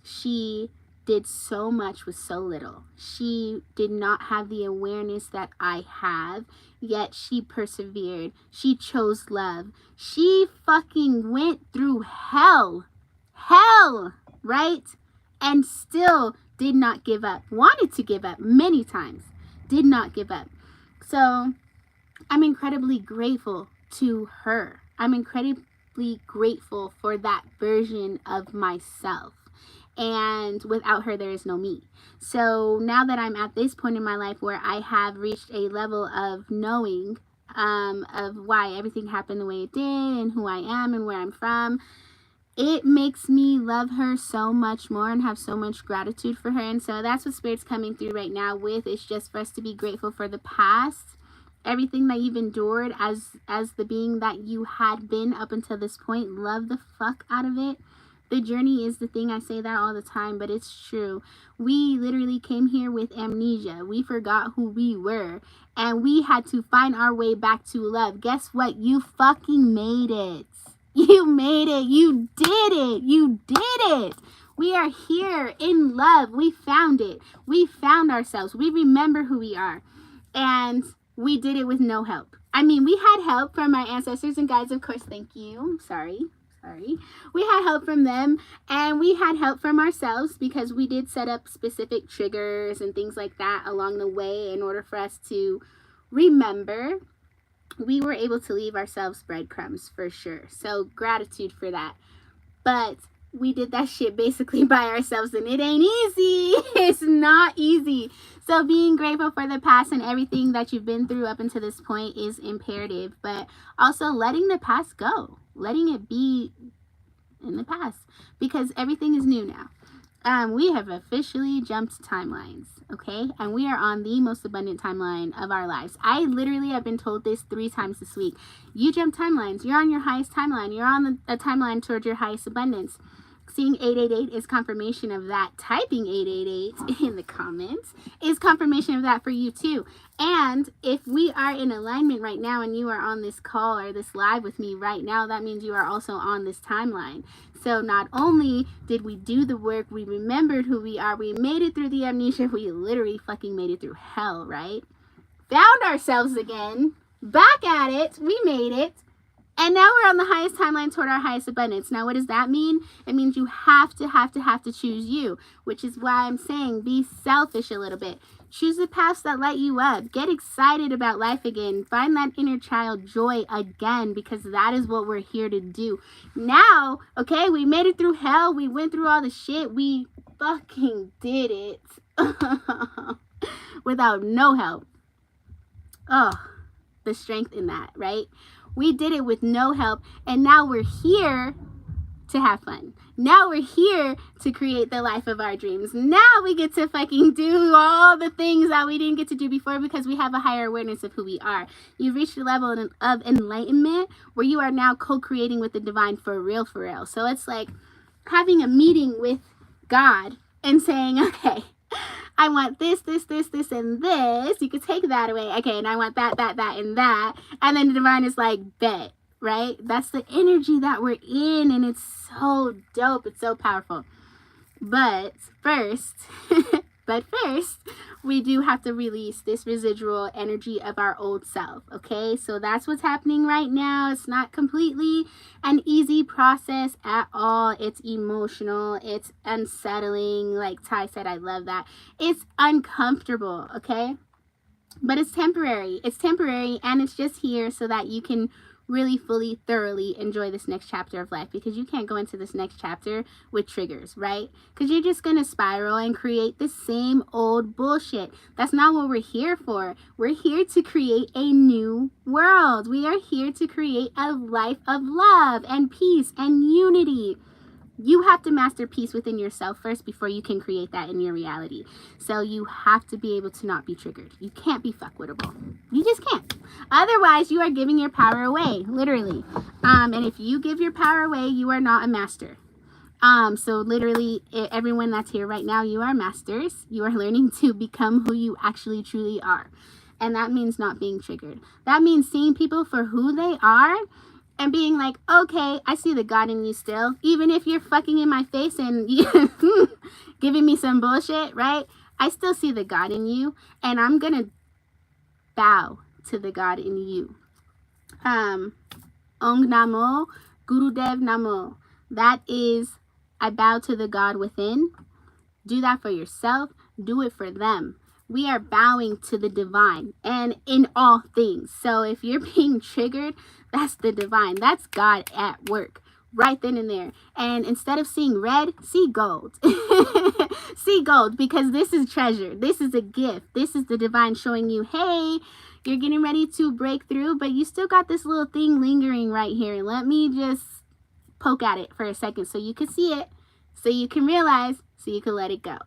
She did so much with so little. She did not have the awareness that I have, yet she persevered. She chose love. She fucking went through hell, right? And still did not give up. Wanted to give up many times, did not give up. So I'm incredibly grateful to her. I'm incredibly grateful for that version of myself. And without her, there is no me. So now that I'm at this point in my life where I have reached a level of knowing of why everything happened the way it did and who I am and where I'm from, it makes me love her so much more and have so much gratitude for her. And so that's what Spirit's coming through right now with. It's just for us to be grateful for the past, everything that you've endured as the being that you had been up until this point. Love the fuck out of it. The journey is the thing. I say that all the time, but it's true. We literally came here with amnesia. We forgot who we were, and we had to find our way back to love. Guess what? You fucking made it. You made it. You did it. You did it. We are here in love. We found it. We found ourselves. We remember who we are, and we did it with no help. I mean, we had help from our ancestors and guides, of course. Thank you. Sorry. We had help from them, and we had help from ourselves because we did set up specific triggers and things like that along the way in order for us to remember. We were able to leave ourselves breadcrumbs for sure. So gratitude for that. But we did that shit basically by ourselves, and it ain't easy. It's not easy. So being grateful for the past and everything that you've been through up until this point is imperative, but also letting the past go, letting it be in the past, because everything is new now. We have officially jumped timelines, okay? And we are on the most abundant timeline of our lives. I literally have been told this 3 times this week. You jump timelines. You're on your highest timeline. You're on a timeline towards your highest abundance. Seeing 888 is confirmation of that. Typing 888 in the comments is confirmation of that for you too. And if we are in alignment right now and you are on this call or this live with me right now, that means you are also on this timeline. So not only did we do the work, we remembered who we are, we made it through the amnesia, we literally fucking made it through hell, right? Found ourselves again, back at it, we made it. And now we're on the highest timeline toward our highest abundance. Now, what does that mean? It means you have to choose you, which is why I'm saying be selfish a little bit. Choose the paths that light you up. Get excited about life again. Find that inner child joy again, because that is what we're here to do. Now, okay, we made it through hell. We went through all the shit. We fucking did it without no help. Oh, the strength in that, right? We did it with no help, and now we're here to have fun. Now we're here to create the life of our dreams. Now we get to fucking do all the things that we didn't get to do before because we have a higher awareness of who we are. You've reached a level of enlightenment where you are now co-creating with the divine for real, for real. So it's like having a meeting with God and saying, okay, I want this, and this. You could take that away. Okay, and I want that, and that. And then the divine is like, bet, right? That's the energy that we're in, and it's so dope. It's so powerful. But first, we do have to release this residual energy of our old self, okay? So that's what's happening right now. It's not completely an easy process at all. It's emotional. It's unsettling. Like Ty said, I love that. It's uncomfortable, okay? But it's temporary. It's temporary, and it's just here so that you can really fully, thoroughly enjoy this next chapter of life, because you can't go into this next chapter with triggers, right? Because you're just going to spiral and create the same old bullshit. That's not what we're here for. We're here to create a new world. We are here to create a life of love and peace and unity. You have to master peace within yourself first before you can create that in your reality. So you have to be able to not be triggered. You can't be fuckwittable. You just can't. Otherwise, you are giving your power away, literally. And if you give your power away, you are not a master. So literally, everyone that's here right now, you are masters. You are learning to become who you actually truly are. And that means not being triggered. That means seeing people for who they are and being like, okay, I see the God in you still. Even if you're fucking in my face and giving me some bullshit, right? I still see the God in you. And I'm going to bow to the God in you. Ong Namo, Gurudev Namo. That is, I bow to the God within. Do that for yourself. Do it for them. We are bowing to the divine and in all things. So if you're being triggered, that's the divine. That's God at work right then and there. And instead of seeing red, see gold. See gold, because this is treasure. This is a gift. This is the divine showing you, hey, you're getting ready to break through, but you still got this little thing lingering right here. Let me just poke at it for a second so you can see it, so you can realize, so you can let it go.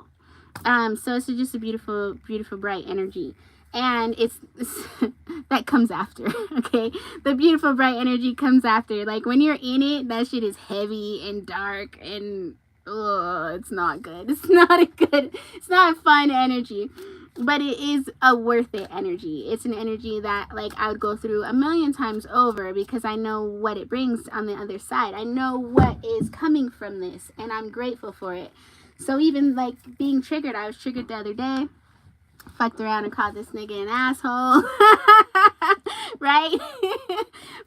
So it's just a beautiful, beautiful, bright energy. And it's that comes after, okay? The beautiful, bright energy comes after. Like, when you're in it, that shit is heavy and dark and, it's not good. It's not a fun energy. But it is a worth it energy. It's an energy that, like, I would go through a million times over, because I know what it brings on the other side. I know what is coming from this, and I'm grateful for it. So even, like, being triggered, I was triggered the other day. Fucked around and called this nigga an asshole. Right?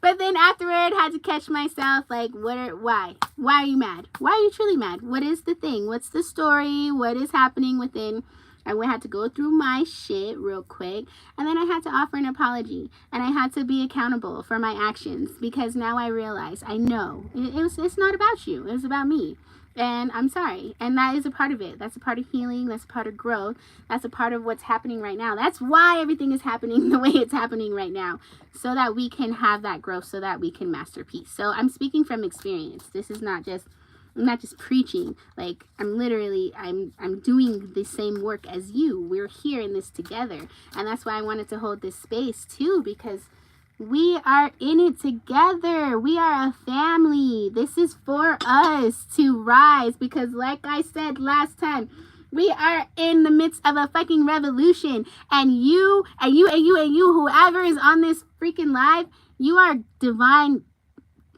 But then afterward, had to catch myself, like, why? Why are you mad? Why are you truly mad? What is the thing? What's the story? What is happening within? I had to go through my shit real quick, and then I had to offer an apology, and I had to be accountable for my actions, because now I realize, I know it's not about you, it was about me, and I'm sorry. And that is a part of it. That's a part of healing. That's a part of growth. That's a part of what's happening right now. That's why everything is happening the way it's happening right now, so that we can have that growth, so that we can master peace. So I'm speaking from experience. This is not just, I'm not just preaching. Like, I'm doing the same work as you. We're here in this together. And that's why I wanted to hold this space too, because we are in it together. We are a family. This is for us to rise, because like I said last time, we are in the midst of a fucking revolution. And you, whoever is on this freaking live, you are divine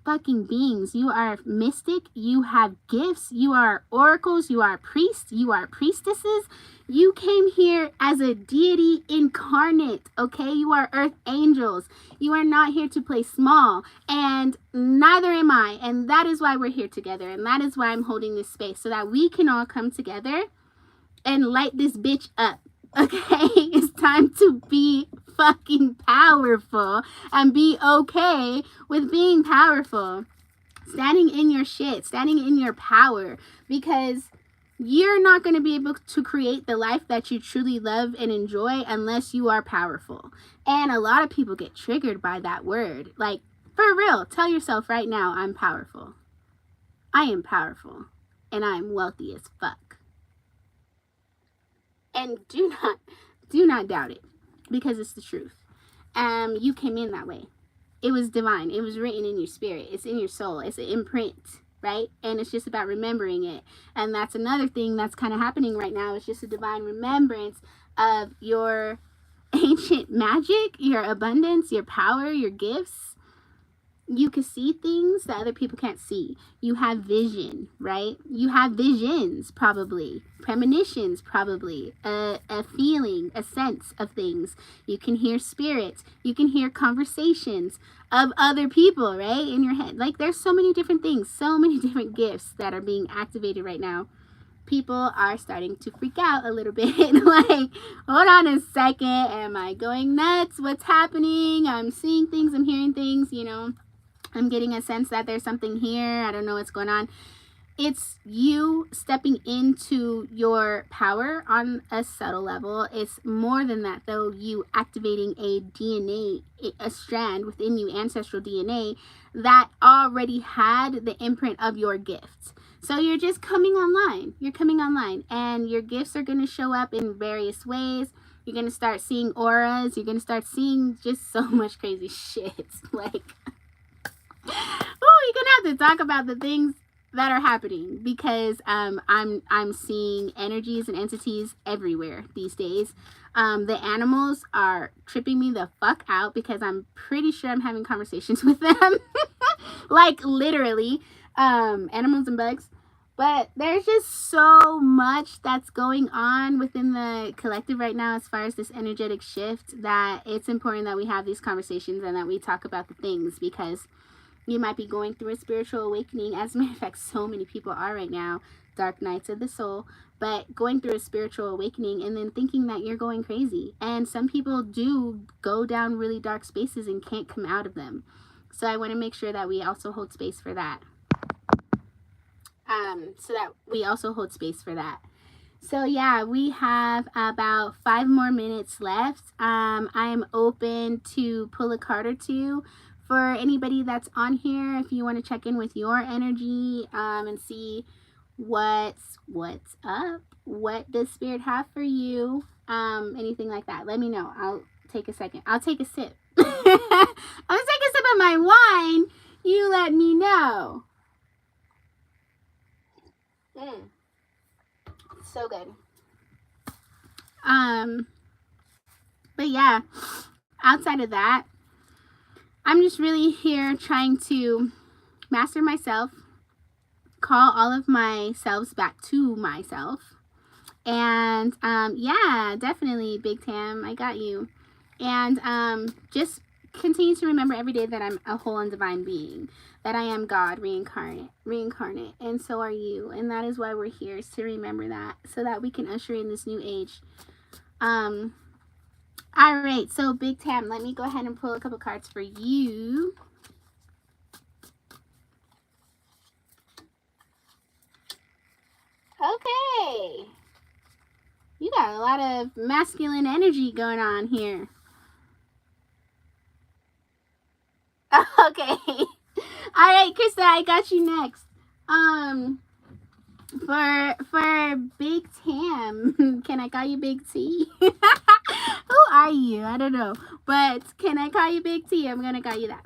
fucking beings. You are mystic. You have gifts. You are oracles. You are priests. You are priestesses. You came here as a deity incarnate, okay? You are earth angels. You are not here to play small, and neither am I. And that is why we're here together, and that is why I'm holding this space, so that we can all come together and light this bitch up, okay? It's time to be fucking powerful and be okay with being powerful. Standing in your shit, standing in your power, because you're not going to be able to create the life that you truly love and enjoy unless you are powerful. And a lot of people get triggered by that word. Like, for real, tell yourself right now, I'm powerful. I am powerful, and I am wealthy as fuck. And do not doubt it, because it's the truth. You came in that way. It was divine. It was written in your spirit. It's in your soul. It's an imprint, right? And it's just about remembering it. And that's another thing that's kind of happening right now. It's just a divine remembrance of your ancient magic, your abundance, your power, your gifts. You can see things that other people can't see. You have vision, right? You have visions, probably. Premonitions, probably. A feeling, a sense of things. You can hear spirits. You can hear conversations of other people, right? In your head. Like, there's so many different things, so many different gifts that are being activated right now. People are starting to freak out a little bit. Like, hold on a second. Am I going nuts? What's happening? I'm seeing things. I'm hearing things, you know. I'm getting a sense that there's something here. I don't know what's going on. It's you stepping into your power on a subtle level. It's more than that, though. You activating a DNA, a strand within you, ancestral DNA, that already had the imprint of your gifts. So you're just coming online. You're coming online, and your gifts are going to show up in various ways. You're going to start seeing auras. You're going to start seeing just so much crazy shit. Like, oh, you're going to have to talk about the things that are happening, because I'm seeing energies and entities everywhere these days. The animals are tripping me the fuck out, because I'm pretty sure I'm having conversations with them. Like, literally, animals and bugs. But there's just so much that's going on within the collective right now as far as this energetic shift, that it's important that we have these conversations and that we talk about the things, because you might be going through a spiritual awakening. As a matter of fact, so many people are right now, dark nights of the soul, but going through a spiritual awakening and then thinking that you're going crazy. And some people do go down really dark spaces and can't come out of them. So I want to make sure that we also hold space for that. So yeah, we have about 5 more minutes left. I'm open to pull a card or two for anybody that's on here. If you want to check in with your energy and see what's up, what does spirit have for you, anything like that, let me know. I'll take a second. I'll take a sip. I'll take a sip of my wine. You let me know. So good. But yeah, outside of that, I'm just really here trying to master myself, call all of my selves back to myself. And yeah, definitely, Big Tam, I got you. And just continue to remember every day that I'm a whole and divine being, that I am God reincarnate, and so are you. And that is why we're here, is to remember that, so that we can usher in this new age. All right, so Big Tam, let me go ahead and pull a couple cards for you. Okay. You got a lot of masculine energy going on here. Okay. All right, Krista, I got you next. For Big Tam, can I call you Big T? Who are you? I don't know, but can I call you Big T? I'm gonna call you that.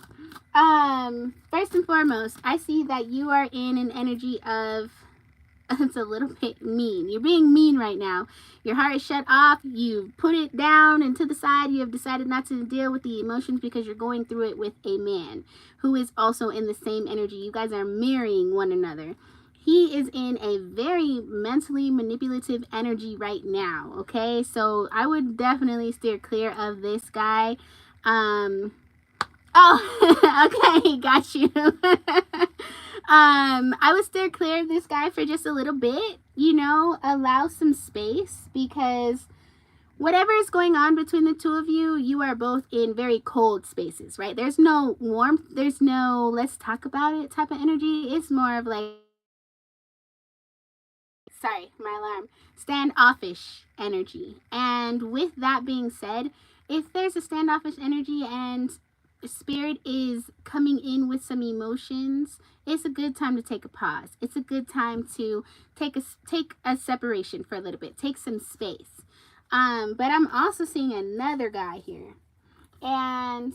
First and foremost, I see that you are in an energy of, it's a little bit mean. You're being mean right now. Your heart is shut off. You put it down and to the side. You have decided not to deal with the emotions because you're going through it with a man who is also in the same energy. You guys are mirroring one another. He is in a very mentally manipulative energy right now, okay? So I would definitely steer clear of this guy. Oh, okay, got you. I would steer clear of this guy for just a little bit, you know, allow some space, because whatever is going on between the two of you, you are both in very cold spaces, right? There's no warmth, there's no let's talk about it type of energy. It's more of like, sorry, my alarm, standoffish energy. And with that being said, if there's a standoffish energy and spirit is coming in with some emotions, it's a good time to take a pause. It's a good time to take a separation for a little bit, take some space. But I'm also seeing another guy here, and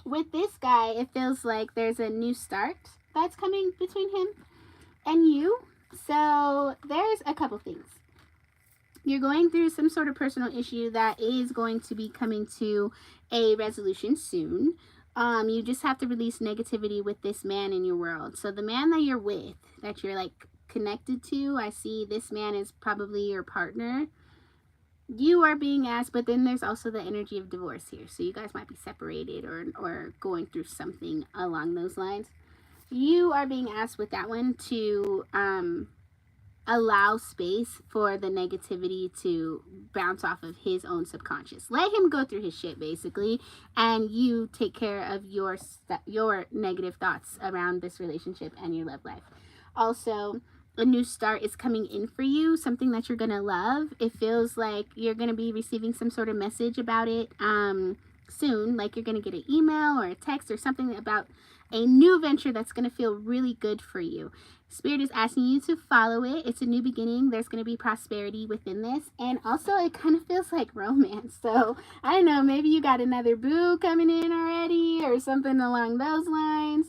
with this guy, it feels like there's a new start that's coming between him and you. So there's a couple things. You're going through some sort of personal issue that is going to be coming to a resolution soon. You just have to release negativity with this man in your world. So the man that you're with, that you're like connected to, I see this man is probably your partner. You are being asked, but then there's also the energy of divorce here. So you guys might be separated or going through something along those lines. You are being asked with that one to allow space for the negativity to bounce off of his own subconscious. Let him go through his shit, basically, and you take care of your negative thoughts around this relationship and your love life. Also, a new start is coming in for you, something that you're gonna love. It feels like you're gonna be receiving some sort of message about it soon, like you're gonna get an email or a text or something about a new venture that's gonna feel really good for you. Spirit is asking you to follow it. It's a new beginning. There's going to be prosperity within this. And also, it kind of feels like romance. So, I don't know, maybe you got another boo coming in already or something along those lines.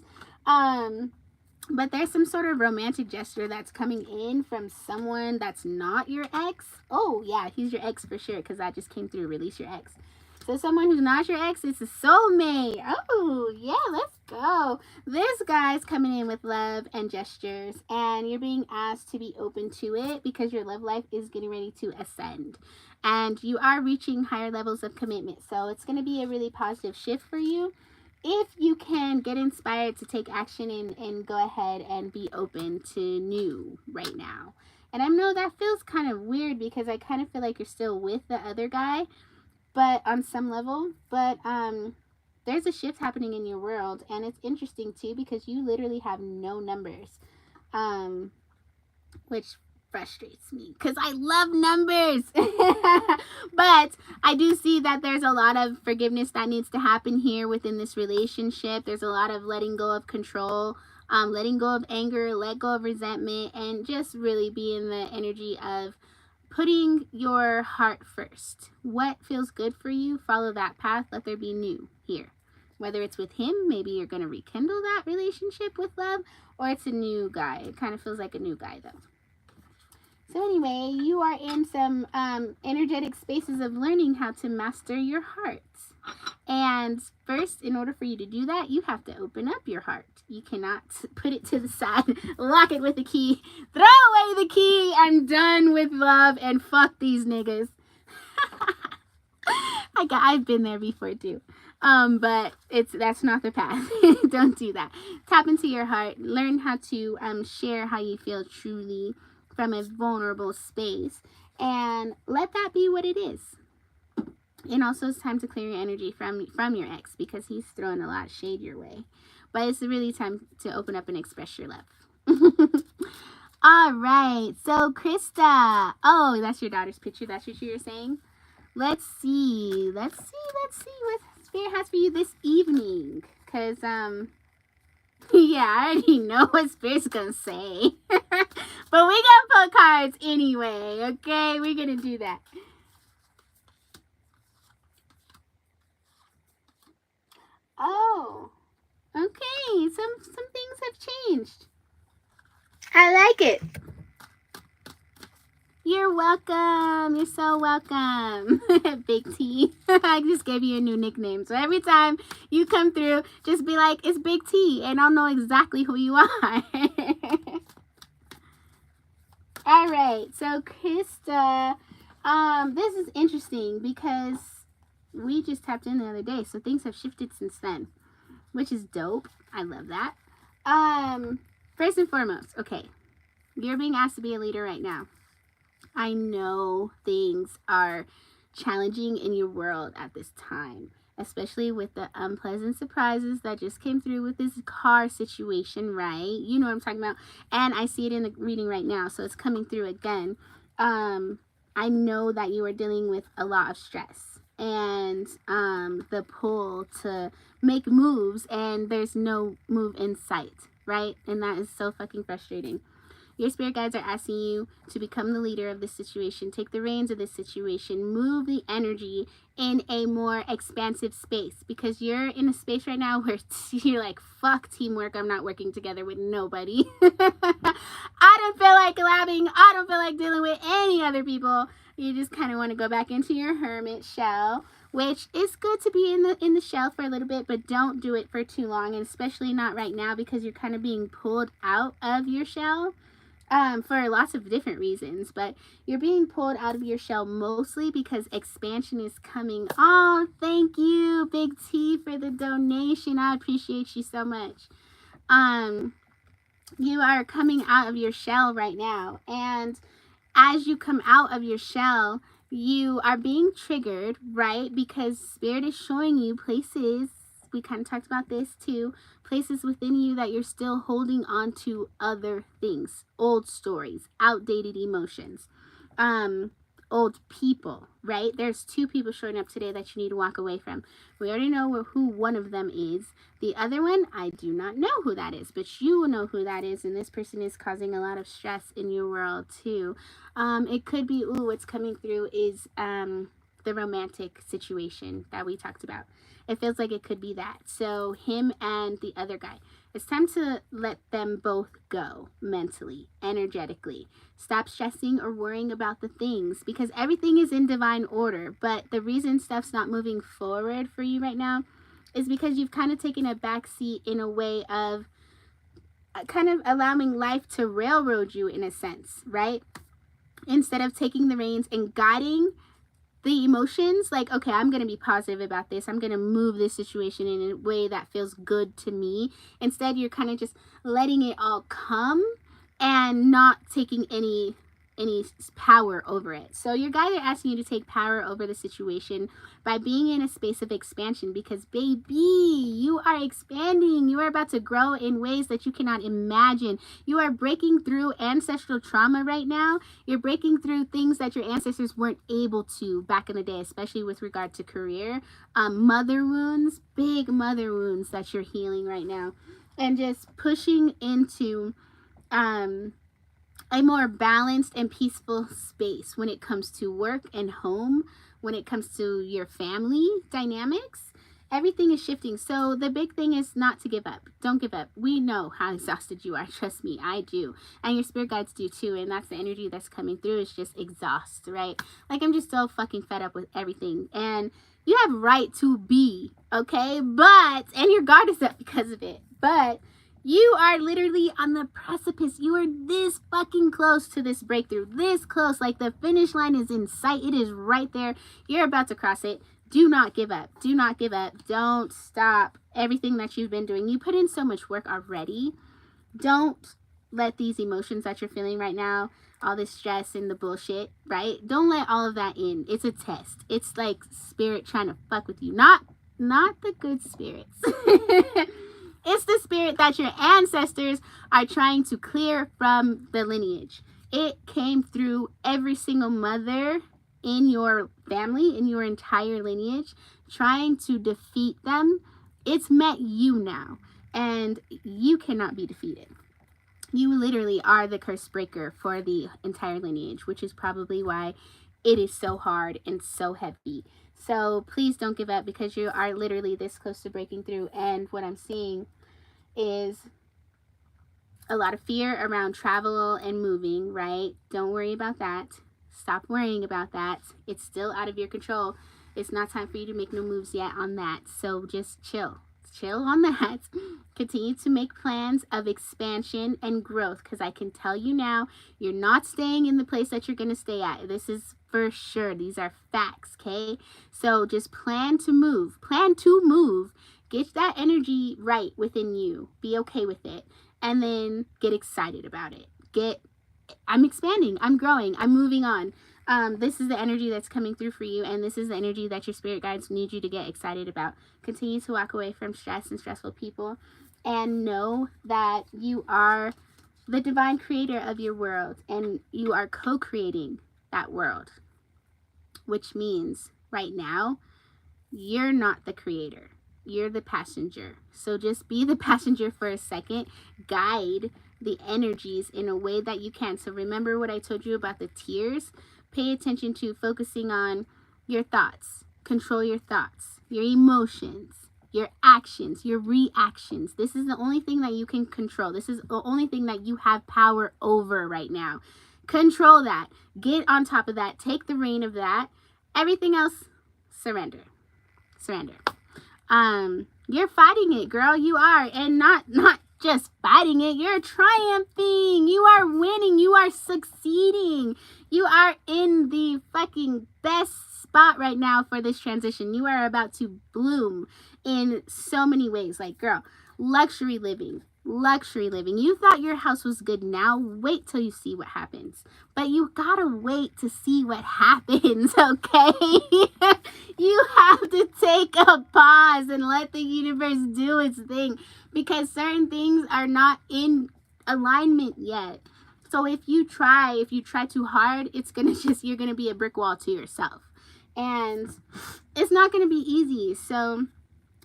But there's some sort of romantic gesture that's coming in from someone that's not your ex. Oh, yeah, he's your ex for sure, because that just came through. Release your ex. So someone who's not your ex, it's a soulmate. Oh, yeah, let's go. This guy's coming in with love and gestures, and you're being asked to be open to it because your love life is getting ready to ascend. And you are reaching higher levels of commitment. So it's going to be a really positive shift for you if you can get inspired to take action and go ahead and be open to new right now. And I know that feels kind of weird because I kind of feel like you're still with the other guy, but on some level, but there's a shift happening in your world, and it's interesting too because you literally have no numbers, which frustrates me because I love numbers. But I do see that there's a lot of forgiveness that needs to happen here within this relationship. There's a lot of letting go of control, letting go of anger, let go of resentment, and just really be in the energy of putting your heart first. What feels good for you, follow that path. Let there be new here. Whether it's with him, maybe you're going to rekindle that relationship with love, or it's a new guy. It kind of feels like a new guy, though. So anyway, you are in some energetic spaces of learning how to master your heart. And first, in order for you to do that, you have to open up your heart. You cannot put it to the side, lock it with a key, throw away the key, I'm done with love, and fuck these niggas. I've been there before too. But that's not the path. Don't do that. Tap into your heart. Learn how to share how you feel truly from a vulnerable space, and let that be what it is. And also, it's time to clear your energy from your ex because he's throwing a lot of shade your way. But it's really time to open up and express your love. All right. So, Krista. Oh, that's your daughter's picture. That's what you were saying? Let's see. Let's see what Spirit has for you this evening. Because, yeah, I already know what Spirit's going to say. But we going to pull cards anyway, okay? We're going to do that. Oh, okay. Some things have changed. I like it. You're welcome. You're so welcome. Big T. I just gave you a new nickname. So every time you come through, just be like, it's Big T, and I'll know exactly who you are. All right. So, Krista, this is interesting because we just tapped in the other day, so things have shifted since then, which is dope. I love that. First and foremost, okay, you're being asked to be a leader right now. I know things are challenging in your world at this time, especially with the unpleasant surprises that just came through with this car situation, right? You know what I'm talking about. And I see it in the reading right now, so it's coming through again. I know that you are dealing with a lot of stress and the pull to make moves, and there's no move in sight, right? And that is so fucking frustrating. Your spirit guides are asking you to become the leader of this situation, take the reins of this situation, move the energy in a more expansive space, because you're in a space right now where you're like, fuck teamwork, I'm not working together with nobody. I don't feel like collabing, I don't feel like dealing with any other people. You just kind of want to go back into your hermit shell, which is good to be in the shell for a little bit, but don't do it for too long, and especially not right now because you're kind of being pulled out of your shell. For lots of different reasons, but you're being pulled out of your shell mostly because expansion is coming. Oh, thank you, Big T, for the donation. I appreciate you so much. You are coming out of your shell right now. And as you come out of your shell, you are being triggered, right? Because Spirit is showing you places, we kind of talked about this too, places within you that you're still holding on to other things, old stories, outdated emotions, um, old people, right? There's two people showing up today that you need to walk away from. We already know who one of them is. The other one, I do not know who that is, but you know who that is, and this person is causing a lot of stress in your world too. It could be, what's coming through is the romantic situation that we talked about. It feels like it could be that. So him and the other guy. It's time to let them both go mentally, energetically. Stop stressing or worrying about the things because everything is in divine order. But the reason stuff's not moving forward for you right now is because you've kind of taken a backseat in a way of kind of allowing life to railroad you in a sense, right? Instead of taking the reins and guiding the emotions, like, okay, I'm going to be positive about this. I'm going to move this situation in a way that feels good to me. Instead, you're kind of just letting it all come and not taking any power over it. So your guides are asking you to take power over the situation by being in a space of expansion because, baby, you are expanding. You are about to grow in ways that you cannot imagine. You are breaking through ancestral trauma right now. You're breaking through things that your ancestors weren't able to back in the day, especially with regard to career, mother wounds, big mother wounds that you're healing right now, and just pushing into a more balanced and peaceful space when it comes to work and home, when it comes to your family dynamics. Everything is shifting. So the big thing is not to give up. Don't give up. We know how exhausted you are. Trust me, I do. And your spirit guides do too. And that's the energy that's coming through. It's just exhaust, right? Like, I'm just so fucking fed up with everything. And you have right to be, okay? And your guard is up because of it. But you are literally on the precipice. You are this fucking close to this breakthrough. This close. Like, the finish line is in sight. It is right there. You're about to cross it. Do not give up. Do not give up. Don't stop everything that you've been doing. You put in so much work already. Don't let these emotions that you're feeling right now, all this stress and the bullshit, right? Don't let all of that in. It's a test. It's like spirit trying to fuck with you. Not the good spirits. It's the spirit that your ancestors are trying to clear from the lineage. It came through every single mother in your family, in your entire lineage, trying to defeat them. It's met you now, and you cannot be defeated. You literally are the curse breaker for the entire lineage, which is probably why it is so hard and so heavy. So please don't give up because you are literally this close to breaking through. And what I'm seeing is a lot of fear around travel and moving, right? Don't worry about that. Stop worrying about that. It's still out of your control. It's not time for you to make no moves yet on that. So just chill. Chill on that. Continue to make plans of expansion and growth because I can tell you now, you're not staying in the place that you're going to stay at. This is for sure. These are facts, okay? So just plan to move. Plan to move. Get that energy right within you. Be okay with it. And then get excited about it. I'm expanding. I'm growing. I'm moving on. This is the energy that's coming through for you, and this is the energy that your spirit guides need you to get excited about. Continue to walk away from stress and stressful people, and know that you are the divine creator of your world, and you are co-creating that world, which means right now, you're not the creator. You're the passenger. So just be the passenger for a second. Guide the energies in a way that you can. So remember what I told you about the tears. Pay attention to focusing on your thoughts. Control your thoughts, your emotions, your actions, your reactions. This is the only thing that you can control. This is the only thing that you have power over right now. Control that. Get on top of that. Take the reign of that. Everything else, surrender. Surrender. You're fighting it, girl. You are. And not just fighting it. You're triumphing. You are winning. You are succeeding. You are in the fucking best spot right now for this transition. You are about to bloom in so many ways. Like, girl, luxury living, luxury living. You thought your house was good. Now wait till you see what happens. But you gotta wait to see what happens, okay? You have to take a pause and let the universe do its thing, because certain things are not in alignment yet. So if you try too hard, you're gonna be a brick wall to yourself, and it's not gonna be easy. So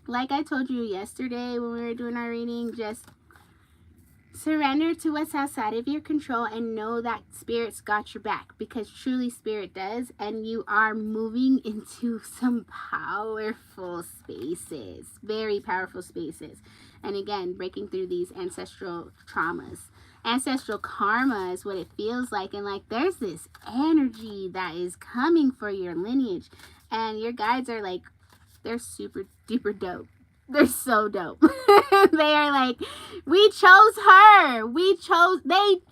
like I told you yesterday when we were doing our reading, just surrender to what's outside of your control and know that Spirit's got your back, because truly Spirit does, and you are moving into some powerful spaces, very powerful spaces. And again, breaking through these ancestral traumas. Ancestral karma is what it feels like, and like there's this energy that is coming for your lineage, and your guides are like, they're super duper dope. They're so dope. They are like, we chose her. They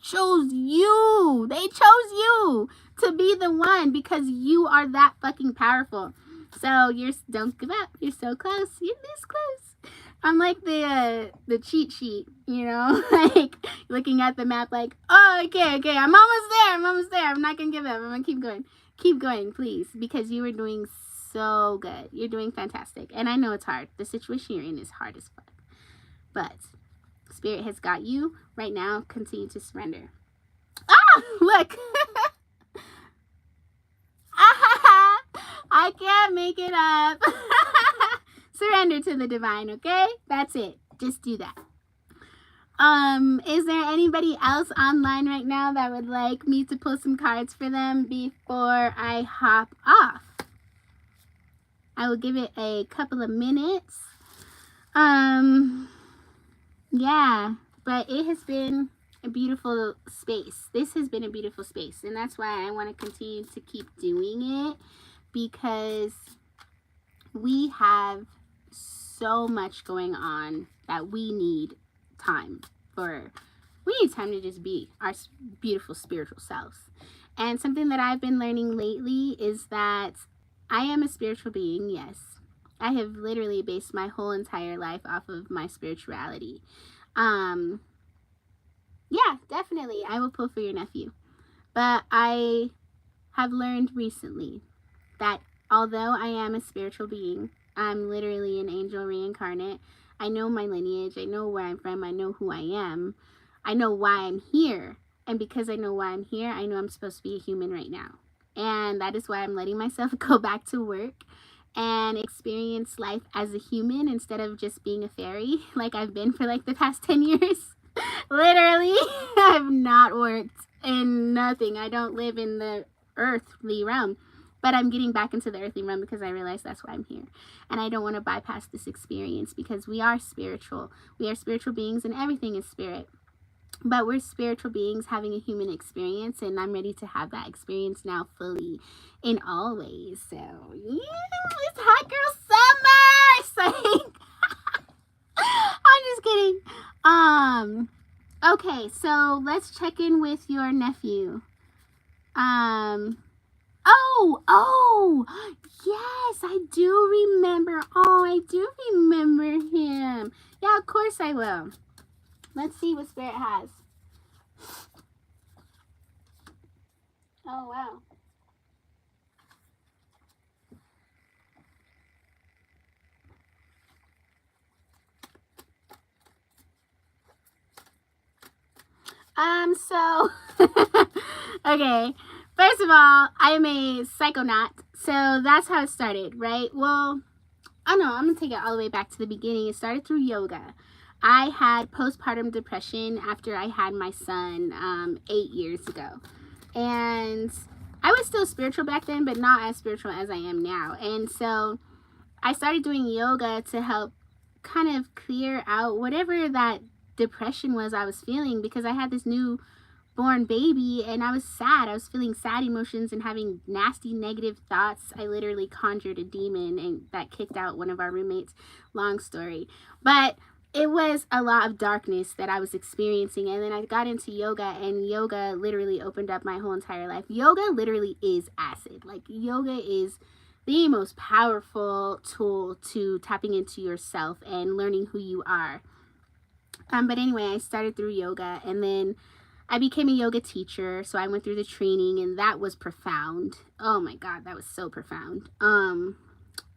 chose you. They chose you to be the one, because you are that fucking powerful. So don't give up. You're so close. You're this close. I'm like the cheat sheet, you know, like looking at the map like, oh, okay, I'm almost there. I'm not going to give up. I'm going to keep going. Keep going, please, because you are doing so good. You're doing fantastic. And I know it's hard. The situation you're in is hard as fuck. But Spirit has got you right now. Continue to surrender. Ah, look. I can't make it up. Surrender to the divine, okay? That's it. Just do that. Is there anybody else online right now that would like me to pull some cards for them before I hop off? I will give it a couple of minutes. Yeah, but it has been a beautiful space. This has been a beautiful space, and that's why I want to continue to keep doing it, because we have so much going on that we need time for. We need time to just be our beautiful spiritual selves. And something that I've been learning lately is that I am a spiritual being, yes. I have literally based my whole entire life off of my spirituality. Yeah, definitely, I will pull for your nephew. But I have learned recently that although I am a spiritual being, I'm literally an angel reincarnate. I know my lineage. I know where I'm from. I know who I am. I know why I'm here. And because I know why I'm here, I know I'm supposed to be a human right now. And that is why I'm letting myself go back to work and experience life as a human instead of just being a fairy like I've been for like the past 10 years. Literally, I've not worked in nothing. I don't live in the earthly realm. But I'm getting back into the earthly realm because I realize that's why I'm here. And I don't want to bypass this experience, because we are spiritual. We are spiritual beings, and everything is spirit. But we're spiritual beings having a human experience, and I'm ready to have that experience now fully in all ways. So, yeah, it's hot girl summer! So, I'm just kidding. Okay, so let's check in with your nephew. Oh, yes, I do remember. Oh, I do remember him. Yeah, of course I will. Let's see what Spirit has. Oh, wow. Okay. First of all, I am a psychonaut, so that's how it started, right? Well, I know, I'm going to take it all the way back to the beginning. It started through yoga. I had postpartum depression after I had my son 8 years ago. And I was still spiritual back then, but not as spiritual as I am now. And so I started doing yoga to help kind of clear out whatever that depression was I was feeling, because I had this newborn baby and I was sad. I was feeling sad emotions and having nasty negative thoughts. I literally conjured a demon and that kicked out one of our roommates. Long story. But it was a lot of darkness that I was experiencing. And then I got into yoga, and yoga literally opened up my whole entire life. Yoga literally is acid. Like, yoga is the most powerful tool to tapping into yourself and learning who you are. But anyway, I started through yoga, and then I became a yoga teacher. So I went through the training, and that was profound. Oh my God, that was so profound.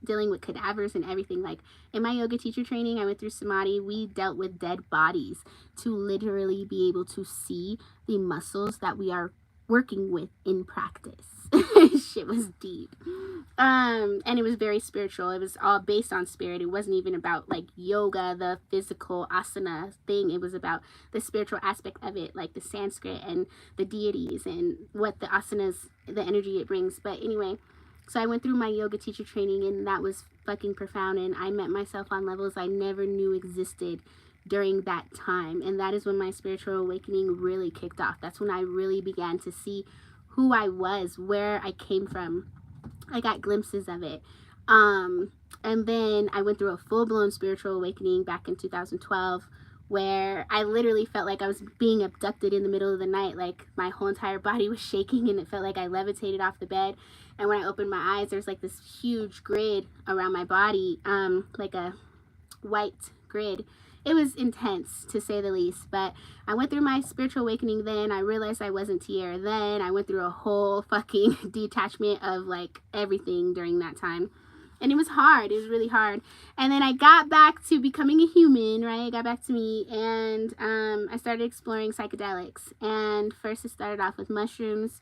Dealing with cadavers and everything. Like in my yoga teacher training, I went through samadhi. We dealt with dead bodies to literally be able to see the muscles that we are working with in practice. Shit was deep. And it was very spiritual. It was all based on spirit. It wasn't even about like yoga, the physical asana thing. It was about the spiritual aspect of it, like the Sanskrit and the deities and what the asanas, the energy it brings. But anyway, so I went through my yoga teacher training, and that was fucking profound. And I met myself on levels I never knew existed during that time. And that is when my spiritual awakening really kicked off. That's when I really began to see who I was, where I came from. I got glimpses of it. And then I went through a full-blown spiritual awakening back in 2012, where I literally felt like I was being abducted in the middle of the night. Like my whole entire body was shaking, and it felt like I levitated off the bed. And when I opened my eyes, there's like this huge grid around my body, like a white grid. It was intense, to say the least. But I went through my spiritual awakening then. I realized I wasn't here. Then I went through a whole fucking detachment of like everything during that time. And it was hard. It was really hard. And then I got back to becoming a human, right? I got back to me, and I started exploring psychedelics. And first it started off with mushrooms,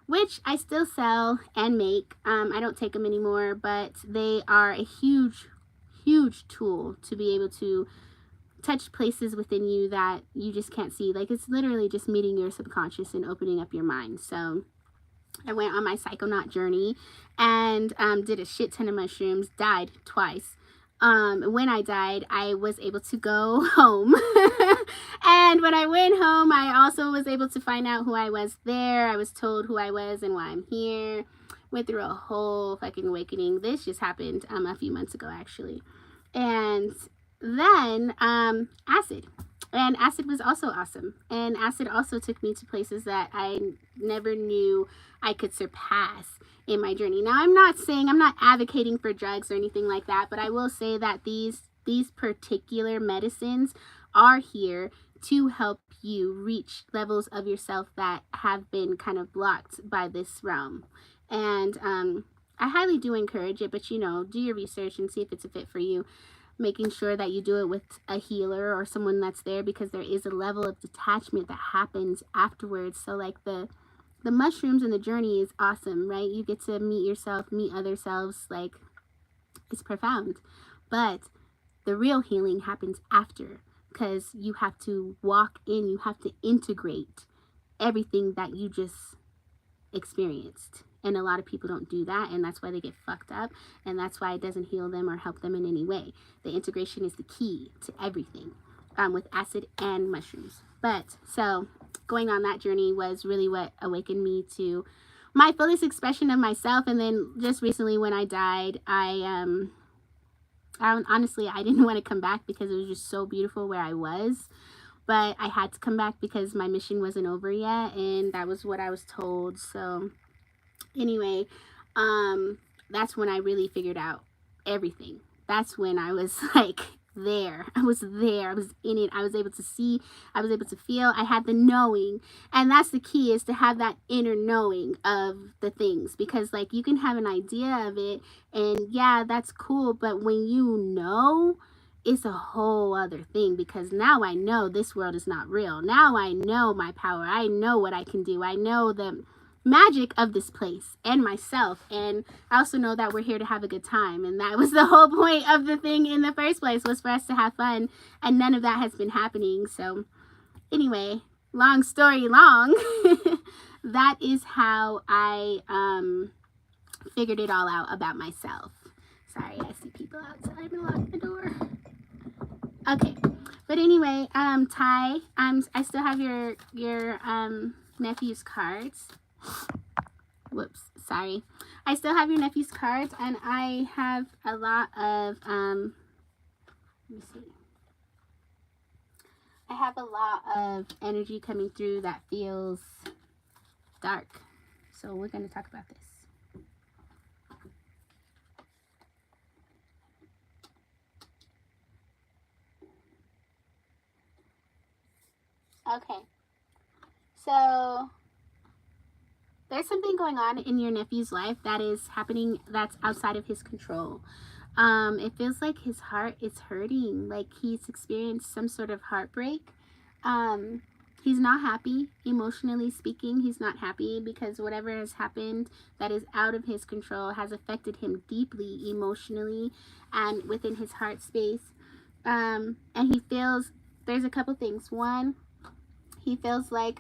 which I still sell and make. I don't take them anymore, but they are a huge, huge tool to be able to touch places within you that you just can't see. Like it's literally just meeting your subconscious and opening up your mind. So I went on my psychonaut journey and did a shit ton of mushrooms, died twice. When I died, I was able to go home. And when I went home, I also was able to find out who I was there. I was told who I was and why I'm here. Went through a whole fucking awakening. This just happened a few months ago, actually. And then acid. And acid was also awesome. And acid also took me to places that I never knew I could surpass in my journey. Now, I'm not advocating for drugs or anything like that, but I will say that these particular medicines are here to help you reach levels of yourself that have been kind of blocked by this realm. And I highly do encourage it, but do your research and see if it's a fit for you. Making sure that you do it with a healer or someone that's there, because there is a level of detachment that happens afterwards. So like the mushrooms and the journey is awesome, right? You get to meet yourself, meet other selves. Like it's profound. But the real healing happens after, because you have to walk in, you have to integrate everything that you just experienced. And a lot of people don't do that, and that's why they get fucked up, and that's why it doesn't heal them or help them in any way. The integration is the key to everything, with acid and mushrooms. But so going on that journey was really what awakened me to my fullest expression of myself. And then just recently when I died, honestly, I didn't want to come back because it was just so beautiful where I was. But I had to come back because my mission wasn't over yet, and that was what I was told. So anyway, that's when I really figured out everything. That's when I was like there. I was there. I was in it. I was able to see. I was able to feel. I had the knowing. And that's the key, is to have that inner knowing of the things. Because like you can have an idea of it, and yeah, that's cool. But when you know, it's a whole other thing, because now I know this world is not real. Now I know my power. I know what I can do. I know the magic of this place and myself. And I also know that we're here to have a good time. And that was the whole point of the thing in the first place, was for us to have fun. And none of that has been happening. So anyway, long story long, that is how I figured it all out about myself. Sorry, I see people outside and locked the door. Okay, but anyway, Ty, I still have your nephew's cards. Whoops, sorry. I still have your nephew's cards, and I have a lot of let me see. I have a lot of energy coming through that feels dark. So we're going to talk about this. Okay. So there's something going on in your nephew's life that is happening that's outside of his control. It feels like his heart is hurting, like he's experienced some sort of heartbreak. He's not happy, emotionally speaking. He's not happy because whatever has happened that is out of his control has affected him deeply emotionally and within his heart space. And he feels there's a couple things. One, he feels like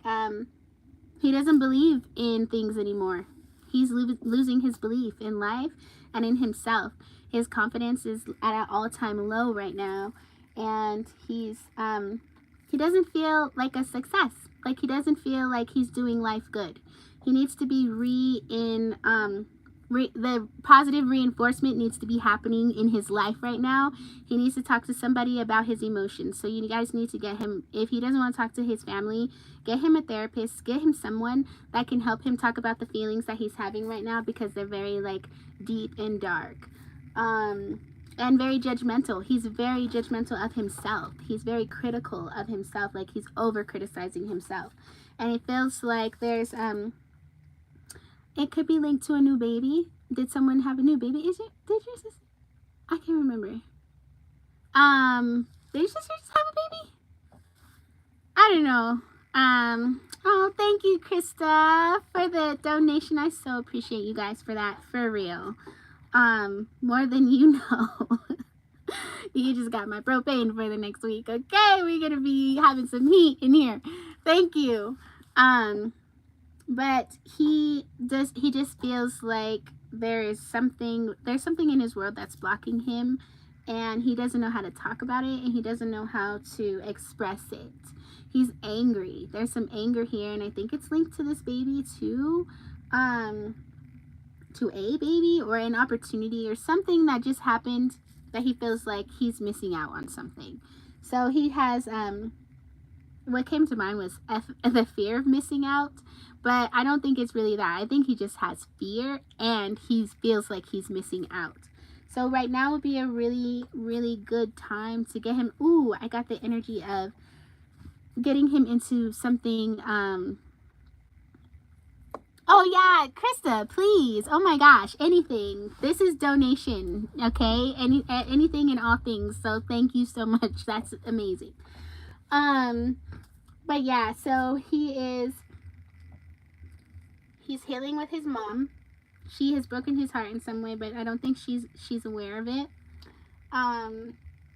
he doesn't believe in things anymore. He's losing his belief in life and in himself. His confidence is at an all-time low right now, and he doesn't feel like a success. Like he doesn't feel like he's doing life good. He needs to be the positive reinforcement needs to be happening in his life right now. He needs to talk to somebody about his emotions. So you guys need to get him, if he doesn't want to talk to his family, get him a therapist, get him someone that can help him talk about the feelings that he's having right now, because they're very like deep and dark. And very judgmental. He's very judgmental of himself. He's very critical of himself, like he's over criticizing himself. And it feels like there's it could be linked to a new baby. Did someone have a new baby? Did your sister? I can't remember. Did your sister just have a baby? I don't know. Oh, thank you, Krista, for the donation. I so appreciate you guys for that, for real. More than you know. You just got my propane for the next week. Okay, we're gonna be having some heat in here. Thank you. But he just feels like there's something in his world that's blocking him, and he doesn't know how to talk about it, and he doesn't know how to express it. He's angry. There's some anger here, and I think it's linked to this baby too. To a baby or an opportunity or something that just happened that he feels like he's missing out on something. So he has what came to mind was the fear of missing out, but I don't think it's really that. I think he just has fear and he feels like he's missing out. So right now would be a really, really good time to get him. Ooh, I got the energy of getting him into something. Oh yeah, Krista, please. Oh my gosh, anything. This is donation, okay? Anything and all things. So thank you so much. That's amazing. But yeah, so he's healing with his mom. She has broken his heart in some way, but I don't think she's aware of it.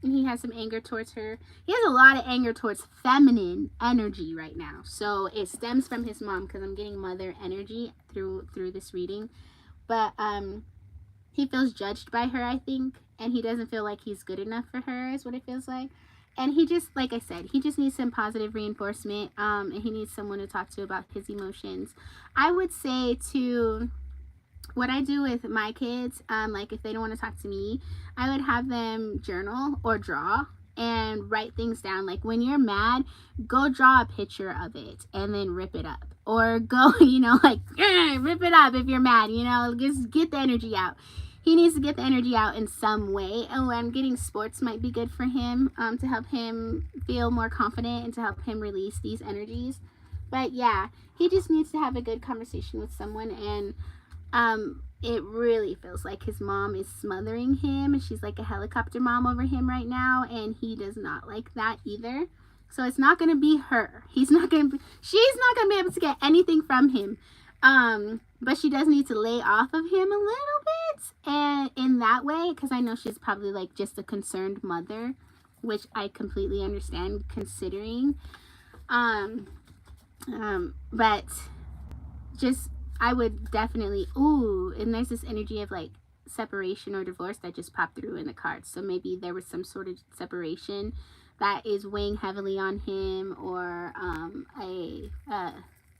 He has some anger towards her. He has a lot of anger towards feminine energy right now. So it stems from his mom, because I'm getting mother energy through this reading. But he feels judged by her, I think, and he doesn't feel like he's good enough for her, is what it feels like. And he just, like I said, he just needs some positive reinforcement, and he needs someone to talk to about his emotions. I would say to what I do with my kids, like if they don't want to talk to me, I would have them journal or draw and write things down. Like when you're mad, go draw a picture of it and then rip it up. Or go, like rip it up if you're mad, just get the energy out. He needs to get the energy out in some way. And I'm getting sports might be good for him, to help him feel more confident and to help him release these energies. But yeah, he just needs to have a good conversation with someone. And it really feels like his mom is smothering him, and she's like a helicopter mom over him right now, and he does not like that either. So it's not going to be her. She's not going to be able to get anything from him. But she does need to lay off of him a little bit, and in that way, because I know she's probably like just a concerned mother, which I completely understand considering. But just, I would definitely, and there's this energy of like separation or divorce that just popped through in the cards. So maybe there was some sort of separation that is weighing heavily on him, or a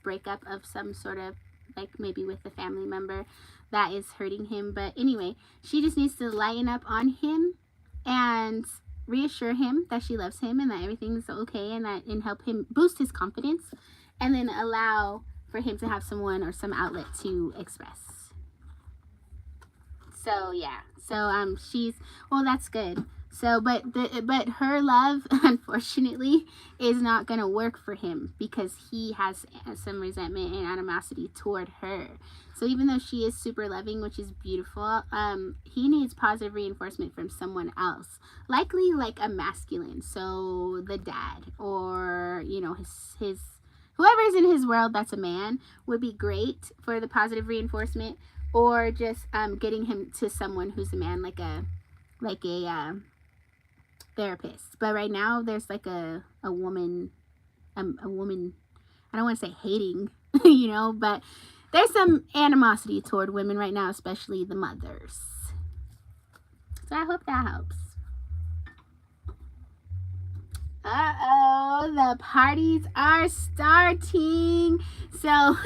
breakup of some sort of, like maybe with a family member that is hurting him. But anyway, she just needs to lighten up on him and reassure him that she loves him and that everything's okay, and help him boost his confidence, and then allow for him to have someone or some outlet to express. So yeah. So she's, well, that's good. So but her love, unfortunately, is not gonna work for him because he has some resentment and animosity toward her. So even though she is super loving, which is beautiful, he needs positive reinforcement from someone else, likely like a masculine. So the dad, or his whoever's in his world that's a man, would be great for the positive reinforcement, or just getting him to someone who's a man, like a therapist. But right now there's like a woman, a woman, I don't want to say hating, but there's some animosity toward women right now, especially the mothers. So I hope that helps. The parties are starting. So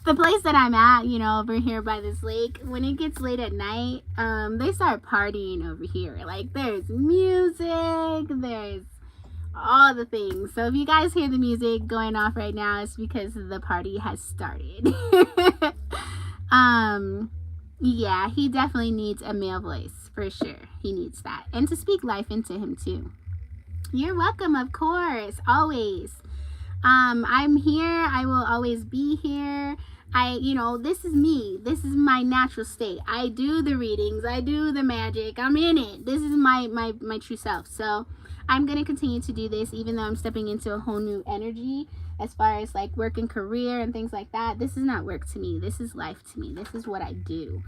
the place that I'm at, over here by this lake, when it gets late at night, they start partying over here. Like, there's music, there's all the things. So if you guys hear the music going off right now, it's because the party has started. Yeah, he definitely needs a male voice, for sure. He needs that, and to speak life into him too. You're welcome, of course, always. I'm here. I will always be here. This is me. This is my natural state. I do the readings. I do the magic. I'm in it. This is my true self. So I'm going to continue to do this, even though I'm stepping into a whole new energy as far as like work and career and things like that. This is not work to me. This is life to me. This is what I do.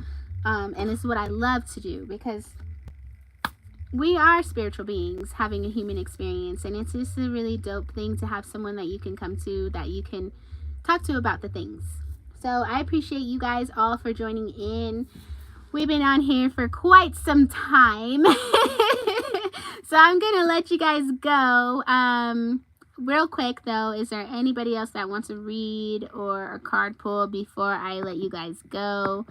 And this is what I love to do, because we are spiritual beings having a human experience, and it's just a really dope thing to have someone that you can come to, that you can talk to about the things. So I appreciate you guys all for joining in. We've been on here for quite some time. So I'm gonna let you guys go. Real quick though, is there anybody else that wants to read or a card pull before I let you guys go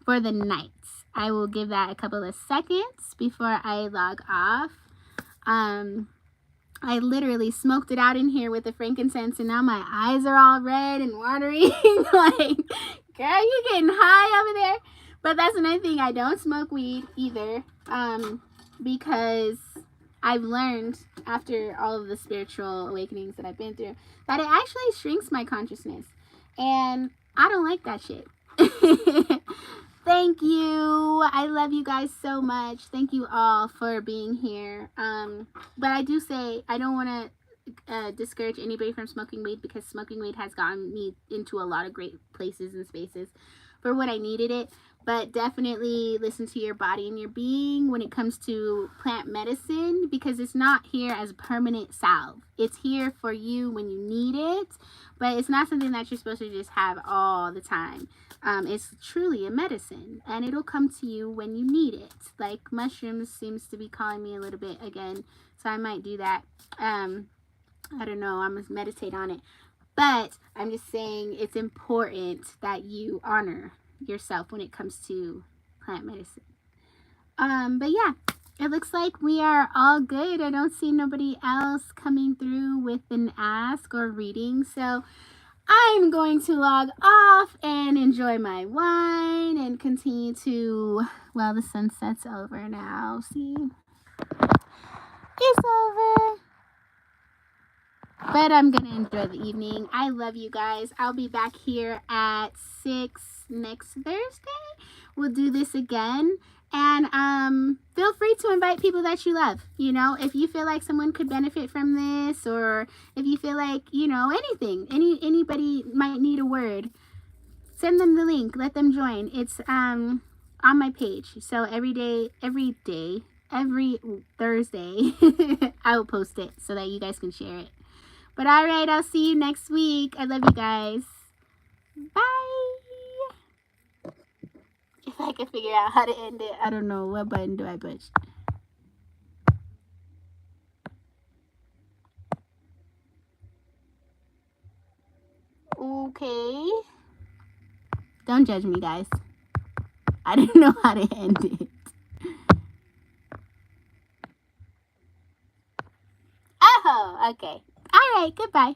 for the night? I will give that a couple of seconds before I log off. I literally smoked it out in here with the frankincense, and now my eyes are all red and watery. Like, girl, you getting high over there? But that's another thing. I don't smoke weed either, because I've learned after all of the spiritual awakenings that I've been through that it actually shrinks my consciousness, and I don't like that shit. Thank you. I love you guys so much. Thank you all for being here. But I do say I don't want to discourage anybody from smoking weed, because smoking weed has gotten me into a lot of great places and spaces for when I needed it. But definitely listen to your body and your being when it comes to plant medicine, because it's not here as a permanent salve. It's here for you when you need it, but it's not something that you're supposed to just have all the time. It's truly a medicine, and it'll come to you when you need it. Like mushrooms seems to be calling me a little bit again, so I might do that. I don't know. I'm going to meditate on it. But I'm just saying it's important that you honor yourself when it comes to plant medicine. But yeah, it looks like we are all good. I don't see nobody else coming through with an ask or reading, so I'm going to log off and enjoy my wine and continue to, well, the sunset's over now. See, it's over. But I'm going to enjoy the evening. I love you guys. I'll be back here at 6 next Thursday. We'll do this again. And feel free to invite people that you love. If you feel like someone could benefit from this, or if you feel like, anything, anybody might need a word, send them the link. Let them join. It's on my page. So every Thursday, I will post it so that you guys can share it. But all right, I'll see you next week. I love you guys. Bye. If I can figure out how to end it. I don't know. What button do I push? Okay. Don't judge me, guys. I didn't know how to end it. Oh, okay. All right. Goodbye.